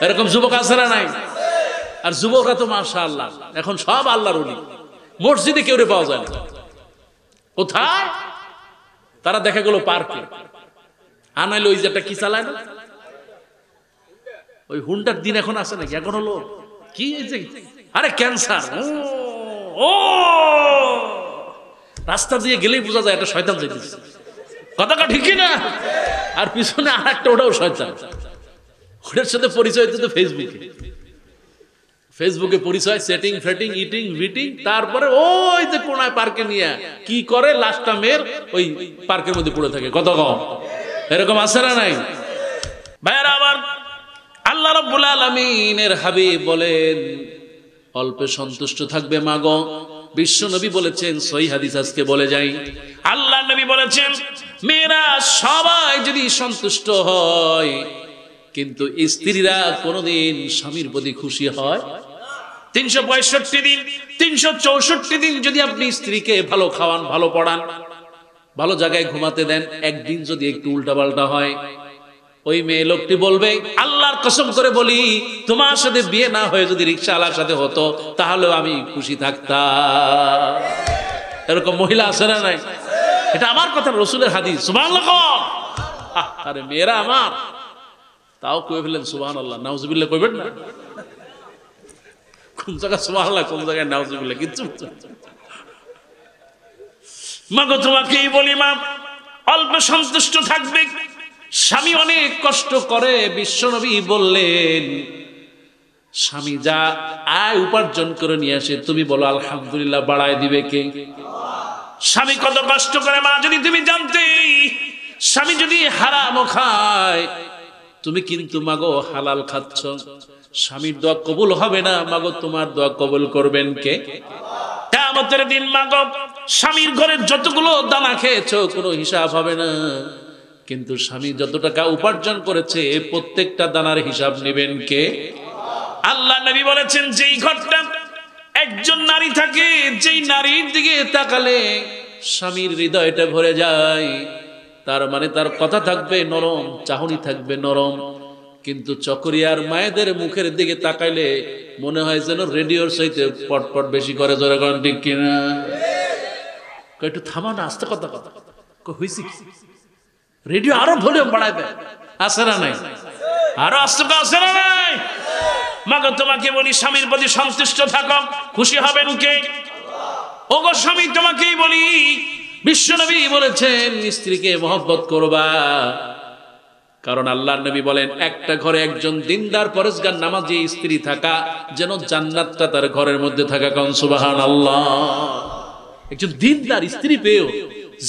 এরকম যুবক আছে না নাই? আর যুবকরা তো মাশাআল্লাহ এখন সব আল্লাহর ওলি। মসজিদে কেউ পাওয়া যায় না। কোথায়? তারা দেখা গেল পার্কে, আনাইলো ওই যে একটা কি চালায় না, ওই হুন্ডার দিন এখন আছে নাকি? এখন হলো কি যে আরে ক্যান্সার। ও রাস্তা দিয়ে গেলেই বোঝা যায় একটা শয়তান যাইতেছে। কথাটা ঠিকই না? আর পিছনে আর একটা, ওটাও শয়তান। ওটার সাথে পরিচয় দিতে ফেসবুকে পরিচয়, সেটিং ফেটিং, ইটিং ভিটিং, তারপরে ওই যে কোনায় পার্কে নিয়ে কি করে, লাশটা মেয়ের ওই পার্কের মধ্যে পড়ে থাকে। কত কম? এরকম আছে না নাই? ভাইরা আমার, আল্লাহ রাব্বুল আলামিনের হাবিব বলেন অল্পে সন্তুষ্ট থাকবে মাগো। বিশ্ব নবী বলেছেন, সহিহ হাদিস আজকে বলে যাই, আল্লাহ নবী বলেছেন মেয়েরা সবাই যদি সন্তুষ্ট হয়, কিন্তু স্ত্রীরা কোনদিন স্বামীর প্রতি খুশি হয় 365 দিন 364 দিন যদি আপনি স্ত্রীকে ভালো খাওয়ান, ভালো পড়ান, ভালো জায়গায় ঘুমাতে দেন, একদিন যদি একটু উল্টাপাল্টা হয়, ওই মেয়ে লোকটি বলবে, আল্লাহর কসম করে বলি তোমার সাথে বিয়ে না হয়ে যদি রিকশাওয়ালার সাথে হতো তাহলে আমি খুশি থাকতাম। এরকম মহিলা আছে না নাই? এটা আমার কথা, রাসূলের হাদিস। সুবহানাল্লাহ। আরে মেয়েরা আমার, তাও কই ফেলেন সুবহানাল্লাহ, নাউজুবিল্লাহ কইবেন না? কোন জায়গায় সুবহানাল্লাহ, কোন জায়গায় নাউজুবিল্লাহ, কিচ্ছু মাগো তোমাকেই বলি মা, অল্প সন্তুষ্ট থাকবে। স্বামী অনেক কষ্ট করে, বিশ্বনবী বললেন স্বামী যা আয় উপার্জন করে নিয়ে আসে তুমি বলো আলহামদুলিল্লাহ, বাড়ায় দিবে কে? স্বামী কত কষ্ট করে মা, যদি তুমি জানতে। স্বামী যদি হারাম খায়, তুমি কিন্তু মাগো হালাল খাচ্ছ, স্বামীর দোয়া কবুল হবে না, মাগো তোমার দোয়া কবুল করবেন কে? কিয়ামতের দিন মাগো স্বামীর ঘরে যতগুলো দানা খেয়েছো কোনো হিসাব হবে না, কিন্তু স্বামী যত টাকা উপার্জন করেছে প্রত্যেকটা দানার হিসাব নেবেন কে? আল্লাহ নবী বলেছেন, যেই ঘরটা একজন নারী থাকে, যেই নারীর দিকে তাকালে স্বামীর হৃদয়টা ভরে যায়, তার মানে তার কথা থাকবে নরম, চাহনি থাকবে নরম, কিন্তু চকরিয়ার মায়েদের মুখের দিকে তাকাইলে মনে হয় যেন রেডিওর চাইতে পটপট বেশি করে। জোরে করেন ঠিক কিনা? একটু থামা না, আস্তে কথা কথা হইছে কি? রেডিও আরো ভলিউম বাড়ায় দেয়, আছে না নাই? আরো আস্তে আছে না নাই? মাগো তোমাকে বলি স্বামীর প্রতি সন্তুষ্ট থাকো, খুশি হবেন কে? ওগো স্বামী তোমাকেই বলি, বিশ্বনবী বলেছেন স্ত্রীকে মহব্বত করবা, কারণ আল্লাহর নবী বলেন একটা ঘরে একজন দিনদার পরেশগার নামাজি স্ত্রী থাকা যেন জান্নাতটা তার ঘরের মধ্যে থাকা। কোন সুবহানাল্লাহ। একজন দিনদার স্ত্রী পেও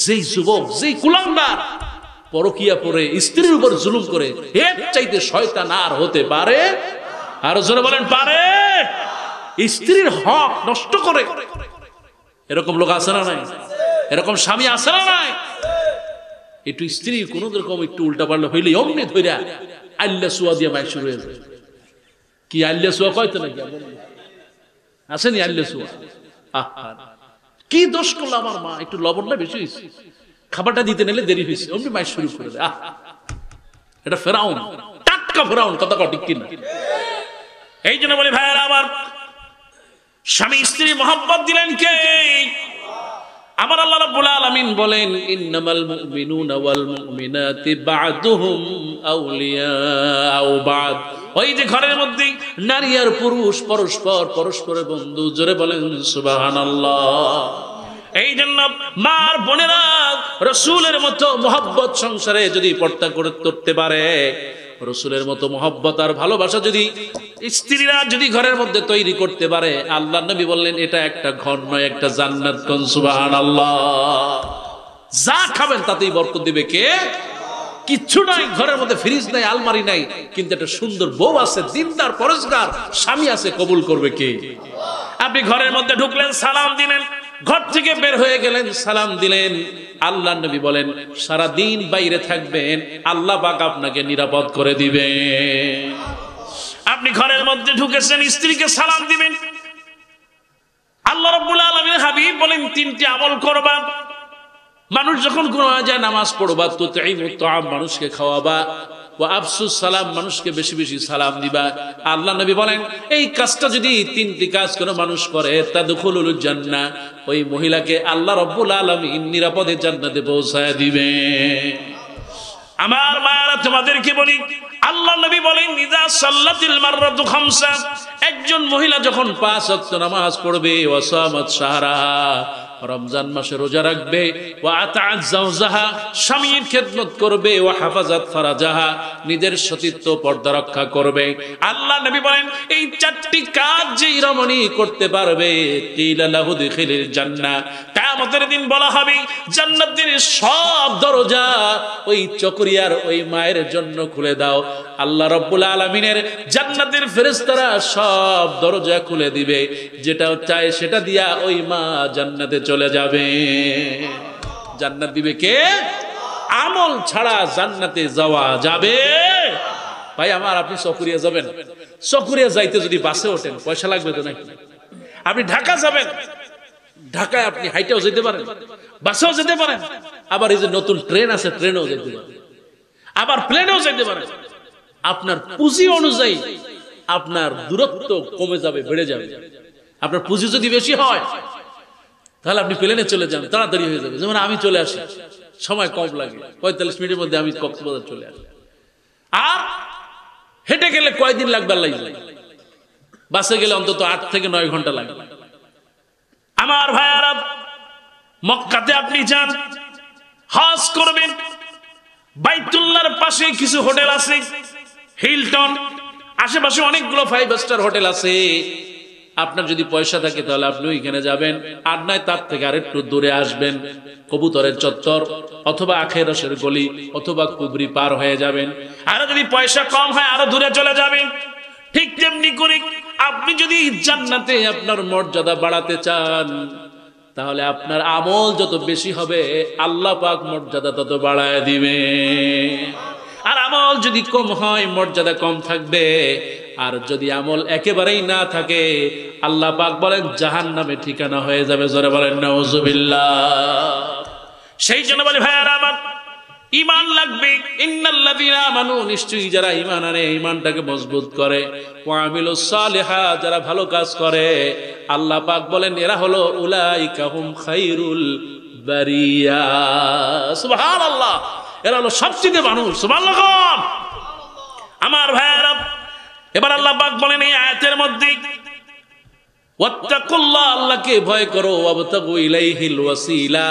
যেই যুবক, যেই কুলাঙ্গার পরকিয়া পরে স্ত্রীর উপর জুলুম করে, এর চাইতে শয়তান আর হতে পারে? আরো জোরে বলেন পারে? স্ত্রীর হক নষ্ট করে এরকম লোক আছে না নাই? এরকম স্বামী আছে না নাই? একটু স্ত্রী কোন রকম একটু উল্টা পাল্টা হইলে অমনি ধইরা আল্লাহ সুয়া দিয়ে মাই শুরু হয়ে যায়। কি আল্লাহ সুয়া কয়তো নাকি আসেনি? আল্লাহ সুয়া, কি দোষ করলো আমার মা, একটু লবণটা বেশি হয়েছে, খাবারটা দিতে নিলে দেরি হয়েছে, অমনি মাই শুরু করে দেয়। এটা ফেরাউন, টাটকা ফেরাউন, কথা ঠিক কিনা? এই জন্য বলি ভাইয়ারা আমার, স্বামী স্ত্রী মহব্বত দিলেন কে? আমার আল্লাহ রাব্বুল আলামিন বলেন, ইন্নামাল মুমিনুনা ওয়াল মুমিনাতি বা'দুহুম আউলিয়াউ বা'দ। ওই যে ঘরের মধ্যে নারী আর পুরুষ পরস্পরের বন্ধু। জোরে বলেন সুবহানাল্লাহ। এই জন্য মার বোনেরা রাসূলের মতো মহব্বত সংসারে যদি পর্দা করতে পারে, রাসূলের মতো মহব্বত আর ভালোবাসা যদি স্ত্রীরা যদি ঘরের মধ্যে তৈরি করতে পারে, আল্লাহ নবী বললেন এটা একটা ঘর নয়, একটা জান্নাত। কোন সুবহানাল্লাহ। যা খাবেন তাতেই বরকত দিবে কে? কিচ্ছু নাই ঘরের মধ্যে, ফ্রিজ নাই, আলমারি নাই, কিন্তু একটা সুন্দর বউ আছে, দিনদার পরেশগার স্বামী আছে, কবুল করবে কে? আপনি ঘরের মধ্যে ঢুকলেন, সালাম দিলেন, ঘর থেকে বের হয়ে গেলেন, সালাম দিলেন। আল্লাহ নবী বলেন সারা দিন বাইরে থাকবেন, আল্লাহ পাক আপনাকে নিরাপদ করে দিবেন। আপনি ঘরের মধ্যে ঢুকেছেন, স্ত্রীকে সালাম দিবেন। আল্লাহ রাব্বুল আলামিন হাবিব বলেন তিনটি আমল করবা। মানুষ যখন ঘুমায় যায় নামাজ পড়বা, তুতঈমুত তাআম, মানুষকে খাওয়াবা, ওয়া আফসুস সালাম, মানুষকে বেশি বেশি সালাম দিবা। আল্লাহ নবী বলেন এই কাজটা যদি তিনটি কাজ কোনো মানুষ করে, তাদখুলুল জান্নাহ, ওই মহিলাকে আল্লাহ রাব্বুল আলামিন নিরাপদে জান্নাতে পৌঁছায় দিবে। আমার মায়েরা তোমাদেরকে বলি, আল্লাহ নবী বলেন ইযা সাল্লাতিল মাররাতু খামসা, একজন মহিলা যখন 5 ওয়াক্ত নামাজ পড়বে, ওয়া সামাত শাহরাহা, রমজান মাসে রোজা রাখবে, ওয়া আতাআত যাওজাহা, স্বামীর খেদমত করবে, ওয়া হাফাজাত ফারাজাহা, নিজের সতীত্ব পর্দা রক্ষা করবে। আল্লাহ নবী বলেন এই চারটি কাজ যেই রমণী করতে পারবে, কিলা লাহু দিখিলিল জান্নাহ, কিয়ামতের দিন বলা হবে জান্নাতের সব দরজা ওই চকরিয়ার ওই মায়ের জন্য খুলে দাও। আল্লাহ রাব্বুল আলামিনের জান্নাতের ফেরেশতারা সব দরজা খুলে দিবে, যেটা চায় সেটা দিয়া ওই মা জান্নাতে চলে যাবে। জান্নাত দিবে কে? আমল ছাড়া জান্নাতে যাওয়া যাবে? ভাই আমার, আপনি চকরিয়া যাবেন, চকরিয়া যাইতে যদি বাসে ওঠেন পয়সা লাগবে তো নাকি? আপনি ঢাকা যাবেন, ঢাকায় আপনি হাইটেও যেতে পারেন, বাসেও যেতে পারেন, আবার এই যে নতুন ট্রেন আছে ট্রেনেও যেতে পারেন, আবার প্লেনেও যেতে পারেন। আপনার পুঁজি অনুযায়ী আপনার দূরত্ব কমে যাবে, বেড়ে যাবে। আপনার পুঁজি যদি বেশি হয় তাহলে আপনি প্লেনে চলে যান, তাড়াতাড়ি হয়ে যাবে। যেমন আমি চলে আসি, সময় কম লাগে, 45 মিনিটের মধ্যে আমি কক্সবাজার চলে আসি। আর হেঁটে গেলে কয়দিন লাগবে আল্লাহ জানে, বাসে গেলে অন্তত 8 থেকে 9 ঘন্টা লাগবে। আমার ভাইয়ারা, মক্কাতে আপনি যান, হজ করবেন, বাইতুল্লাহর পাশে কিছু হোটেল আছে, হিলটন, আশেপাশে অনেকগুলো 5 স্টার হোটেল আছে। আপনার যদি পয়সা থাকে তাহলে আপনি ওইখানে যাবেন, আর নয় তার থেকে আরেকটু দূরে আসবেন, কবুতরের চত্বর অথবা আখেরসের গলি অথবা কুবরি পার হয়ে যাবেন। আর যদি পয়সা কম হয় আরো দূরে চলে যাবেন। ঠিক তেমনি করে আপনি যদি জান্নাতে আপনার মর্যাদা বাড়াতে চান তাহলে আপনার আমল যত বেশি হবে আল্লাহ পাক মর্যাদা তত বাড়ায় দিবে। আর আমল যদি কম হয় মর্যাদা কম থাকবে। আর যদি আমল একেবারেই না থাকে আল্লাহ পাক বলেন জাহান্নামে ঠিকানা হয়ে যাবে। জোরে বলেন নাউজুবিল্লাহ। সেই জন্য বলে ভাইয়ারা আমার, ঈমান লাগবে। ইন্নাল্লাযীনা আমানু, নিশ্চয়ই যারা ঈমান আনে, ঈমানটাকে মজবুত করে, ওয়া আমিলুস সালিহাত, যারা ভালো কাজ করে, আল্লাহ পাক বলেন এরা হলো উলাইকা হুম খায়রুল বারিয়া। সুবহানাল্লাহ, এরা হলো সবচেয়ে মানুষ। সুবহানাল্লাহ। আমার ভাইয়ারা, এবার আল্লাহ পাক বলেন এই আয়াতের মধ্যে, ওয়াত্তাকুল্লাহ, আল্লাহকে ভয় করো, ওয়াবতাগু ইলাইহিল ওয়াসিলা,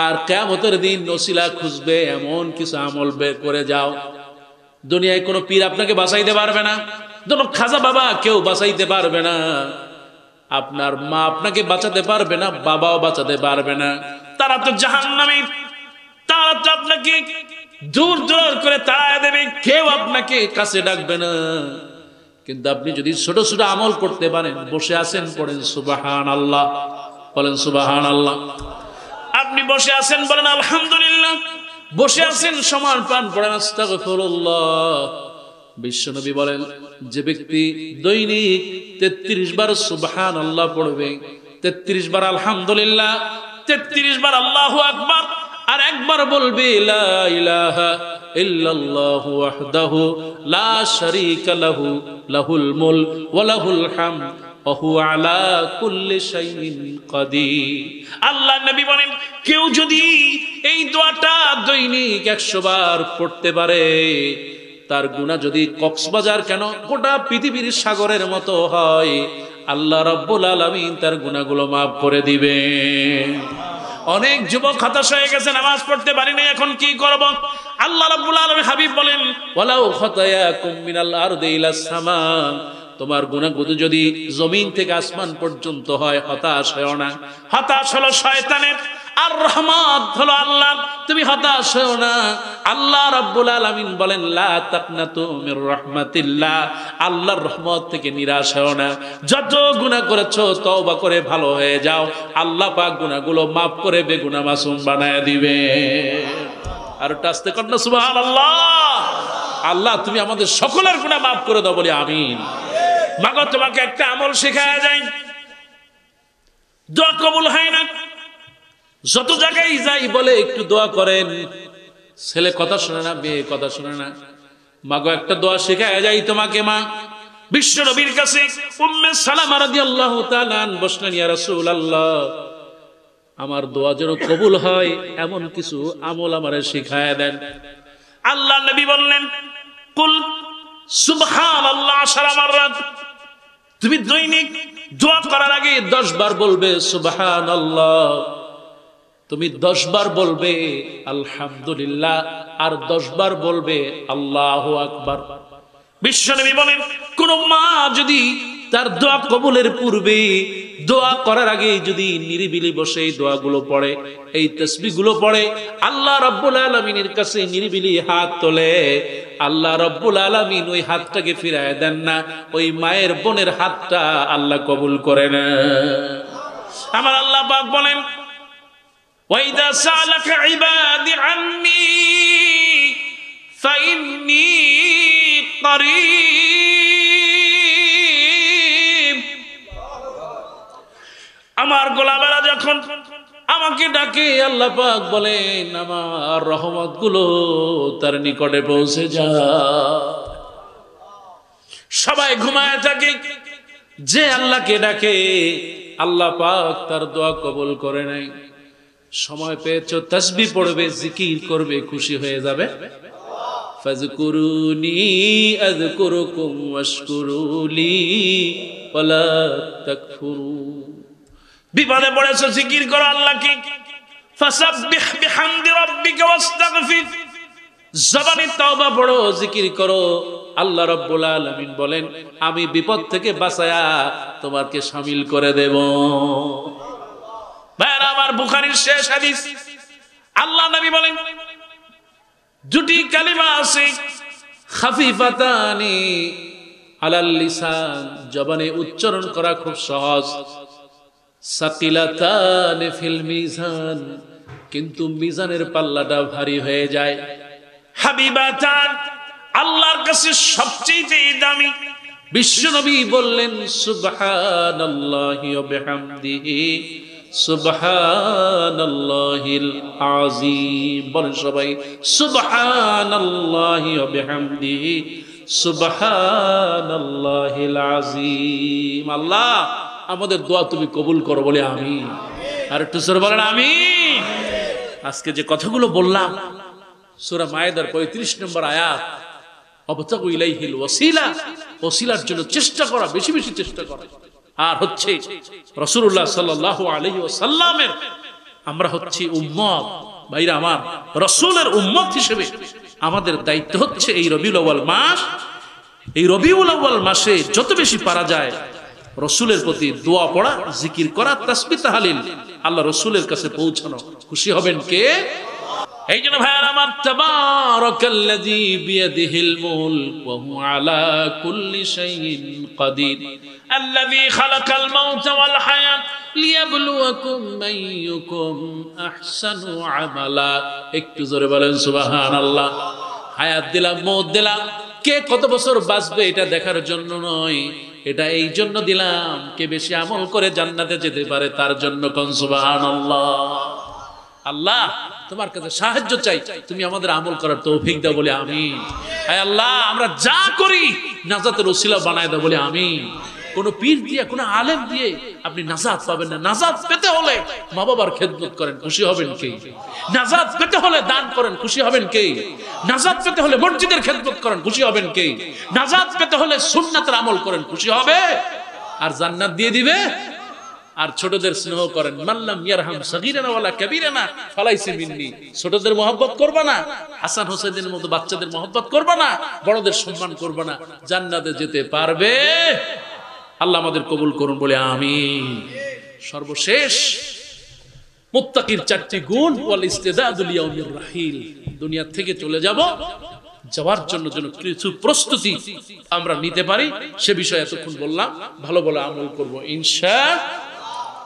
আর কিয়ামতের দিন ওসিলা খুঁজবে এমন কিছু আমল বের করে যাও। দুনিয়ায় কোনো পীর আপনাকে বাঁচাইতে পারবে না, কোনো খাজা বাবা কেউ বাঁচাইতে পারবে না, আপনার মা আপনাকে বাঁচাতে পারবে না, বাবাও বাঁচাতে পারবে না। তারা তো জাহান্নামী, তারা তো আপনাকে দূর দূর করে তাড়ায় দেবে, কেউ আপনাকে কাছে ডাকবে না। কিন্তু আপনি যদি ছোট ছোট আমল করতে পারেন, বসে আছেন, পড়েন সুবহানাল্লাহ, বলেন সুবহানাল্লাহ। আপনি বসে আছেন, বলেন আলহামদুলিল্লাহ। বসে আছেন, সমান পান, পড়েন আস্তাগফিরুল্লাহ। বিশ্বনবী বলেন যে ব্যক্তি দৈনিক 33 বার সুবহানাল্লাহ পড়বে, 33 বার আলহামদুলিল্লাহ, 33 বার আল্লাহু আকবার, আর একবার বলবে লা ইলাহা ইল্লাল্লাহু ওয়াহদাহু লা শারীকা লাহু লাহুল মুলক ওয়া লাহুল হামদ ওয়া হুয়া আলা কুল্লি শাইইন কাদির। আল্লাহ নবী বলেন কেউ যদি এই দোয়াটা দৈনিক 100 বার পড়তে পারে, তার গুনাহ যদি কক্সবাজার কেন গোটা পৃথিবীর সাগরের মতো হয়, আল্লাহ রাব্বুল আলামিন তার গুনাহগুলো মাফ করে দিবেন। অনেক যুবক হতাশ হয়ে গেছে, নামাজ পড়তে পারি না, এখন কি করব? আল্লাহ রাব্বুল আলামিন হাবিব বলেন ওয়ালাউ খাতায়াকুম মিনাল আরদি ইলাস সামা, তোমার গুনাহগুলো যদি জমিন থেকে আসমান পর্যন্ত হয়, হতাশ হও না। হতাশ হলো শয়তানের, আর রহমত হলো আল্লাহ। তুমি হতাশ হও না। আল্লাহ রাব্বুল আলামিন বলেন লা তাকনাতু মির রাহমাতিল্লাহ, আল্লাহর রহমত থেকে নিরাশ হও না। যত গুনাহ করেছো তওবা করে ভালো হয়ে যাও, আল্লাহ পাক গুনাহগুলো maaf করে বেগুনাহ মাসুম বানায় দিবে। আর আস্তে কন্না সুবহানাল্লাহ। আল্লাহ তুমি আমাদের সকলের গুনাহ maaf করে দাও, বলি আমিন। মাগো তোমাকে একটা আমল শেখায়া যায়, দোয়া কবুল হয় না, যত জায়গায় যাই বলে একটু দোয়া করেন, ছেলে কথা শুনে না, মেয়ে কথা শুনে না। মাগো একটা দোয়া শেখায়া যায় তোমাকে। মা বিশ্ব নবীর কাছে উম্মে সালামা রাদিয়াল্লাহু তাআলা বসলেন, ইয়া রাসূলুল্লাহ, আমার দোয়া যেন কবুল হয় এমন কিছু আমল আমারে শেখায়া দেন। আল্লাহ নবী বললেন কুল সুবহানাল্লাহ 10 মাররাত। তুমি দৈনিক দোয়া করার আগে 10 বার বলবে সুবহানাল্লাহ, তুমি 10 বার বলবে আলহামদুলিল্লাহ, আর 10 বার বলবে আল্লাহু আকবার। বিশ্বনবী বলেন কোন মা যদি তার দোয়া কবুলের পূর্বে, দোয়া করার আগে যদি নিরিবিলি বসে এই দোয়াগুলো পড়ে, এই তাসবিহগুলো পড়ে, আল্লাহ রাব্বুল আলামিনের কাছে নিরিবিলি হাত তোলে, আল্লাহ রাব্বুল আলামিন ওই হাতটাকে ফিরায় দেন না, ওই মায়ের বোনের হাতটা আল্লাহ কবুল করে না। আমার আল্লাহ পাক বলেন وَإِذَا سَأَلَكَ عِبَادِي عَنِّي فَإِنِّي করিম। আমার গোলামেরা যখন আমাকে ডাকে আল্লাহ পাক বলেন আমার রহমত গুলো তার নিকটে পৌঁছে যায়। সবাই ঘুমায় থাকে, যে আল্লাহকে ডাকে আল্লাহ পাক তার দোয়া কবুল করে নাই। সময় পেয়েছো, তাসবিহ পড়বে, জিকির করবে, খুশি হয়ে যাবে। ফাযকুরুনি আযকুরুকুম ওয়াশকুরুলি ওয়ালা তাকফুরু। বিপদে পড়েছো, জিকির করো আল্লাহকে। ফাসাব্বিহ বিহামদি রাব্বিকা ওয়াস্তাগফির। জবানে তওবা পড়ো, জিকির করো। আল্লাহ রাব্বুল আলামিন বলেন আমি বিপদ থেকে বাঁচায়া তোমাকে শামিল করে দেব। ভাইরা আমার, বুখারীর শেষ হাদিস, আল্লাহ নবী বলেন দুটি কালিমা আছে খাফিফাতানি আলাল লিসান, জবানে উচ্চারণ করা খুব সহজ, সাকিলাতানি ফিল মিজান, কিন্তু মিজানের পাল্লাটা ভারী হয়ে যায়। হাবিবাতান, আল্লাহর কাছে সবচেয়ে দামি। বিশ্বনবী বললেন সুবহানাল্লাহি ওয়া বিহামদিহি সুবহানাল্লাহিল আযীম। বলেন সবাই সুবহানাল্লাহি ওয়া বিহামদিহি সুবহানাল্লাহিল আযীম। আল্লাহ আমাদের দোয়া তুমি কবুল করো বলে আমিন। আর একটু জোরে বলেন আমিন। আজকে যে কথাগুলো বললাম সূরা মায়েদার 35 নম্বর আয়াত, অবতাগু ইলাইহিল ওয়াসিলা, ওসিলার জন্য চেষ্টা করা, বেশি বেশি চেষ্টা করা। আর হচ্ছে রাসূলুল্লাহ সাল্লাল্লাহু আলাইহি ওয়াসাল্লামের আমরা হচ্ছে উম্মত। ভাইরা আমার, রাসূলের উম্মত হিসেবে আমাদের দায়িত্ব হচ্ছে এই রবিউল আউয়াল মাস, এই রবিউল আউয়াল মাসে যত বেশি পারা যায় রাসূলের প্রতি দোয়া পড়া, জিকির করা, তাসবিহ তাহলিল, আল্লাহ রাসূলের কাছে পৌঁছানো। খুশি হবেন কে? এই জন্য ভাইরা আমার, তাবারাকাল্লাযী বিয়াদিহিল মুলক ওয়া হুয়া আলা কুল্লি শাইইন কাদির আল্লাযী খালাকাল মাউতা ওয়াল হায়াত লিয়াবলুয়াকুম আইয়ুকুম আহসানু আমালা। একটু জোরে বলেন সুবহানাল্লাহ। হায়াত দিলাম, মওত দিলাম, কে কত বছর বাঁচবে এটা দেখার জন্য নয়, এটা এই জন্য দিলাম কে বেশি আমল করে জান্নাতে যেতে পারে তার জন্য। কোন সুবহানাল্লাহ। আল্লাহ তোমার কাছে সাহায্য চাই, তুমি আমাদের আমল করার তৌফিক দাও বলে আমিন। হে আল্লাহ, আমরা যা করি নাজাতের ওসিলা বানায় দাও বলে আমিন। কোন পীর দিয়ে, কোন আলেম দিয়ে আপনি নাজাত পাবেন না। নাজাত পেতে হলে মা বাবার খেদমত করেন, খুশি হবেন কে? নাজাত পেতে হলে দান করেন, খুশি হবেন কে? নাজাত পেতে হলে মসজিদের খেদমত করেন, খুশি হবেন কে? নাজাত পেতে হলে সুন্নাতের আমল করেন, খুশি হবে? আর জান্নাত দিয়ে দিবে। আর ছোটদের স্নেহ করেন, মাল্লাম ইয়ারহাম সগীরানা ওয়ালা কাবীরানা ফালাইসা মিন্নি। ছোটদের মহব্বত করবা না, হাসান হোসেনের মতো বাচ্চাদের মহব্বত করবা না, বড়দের সম্মান করবা না, জান্নাতে যেতে পারবে? আল্লাহ আমাদের কবুল করুন বলে আমিন। সর্বশেষ মুত্তাকির 4টি গুণ, ওয়াল ইস্তিদাদু লিয়াউমির রাহিল। দুনিয়া থেকে চলে যাব, যাওয়ার জন্য যেন কিছু প্রস্তুতি আমরা নিতে পারি, সে বিষয়ে এতক্ষণ বললাম। ভালো ভালো আমল করব ইনশাআল্লাহ।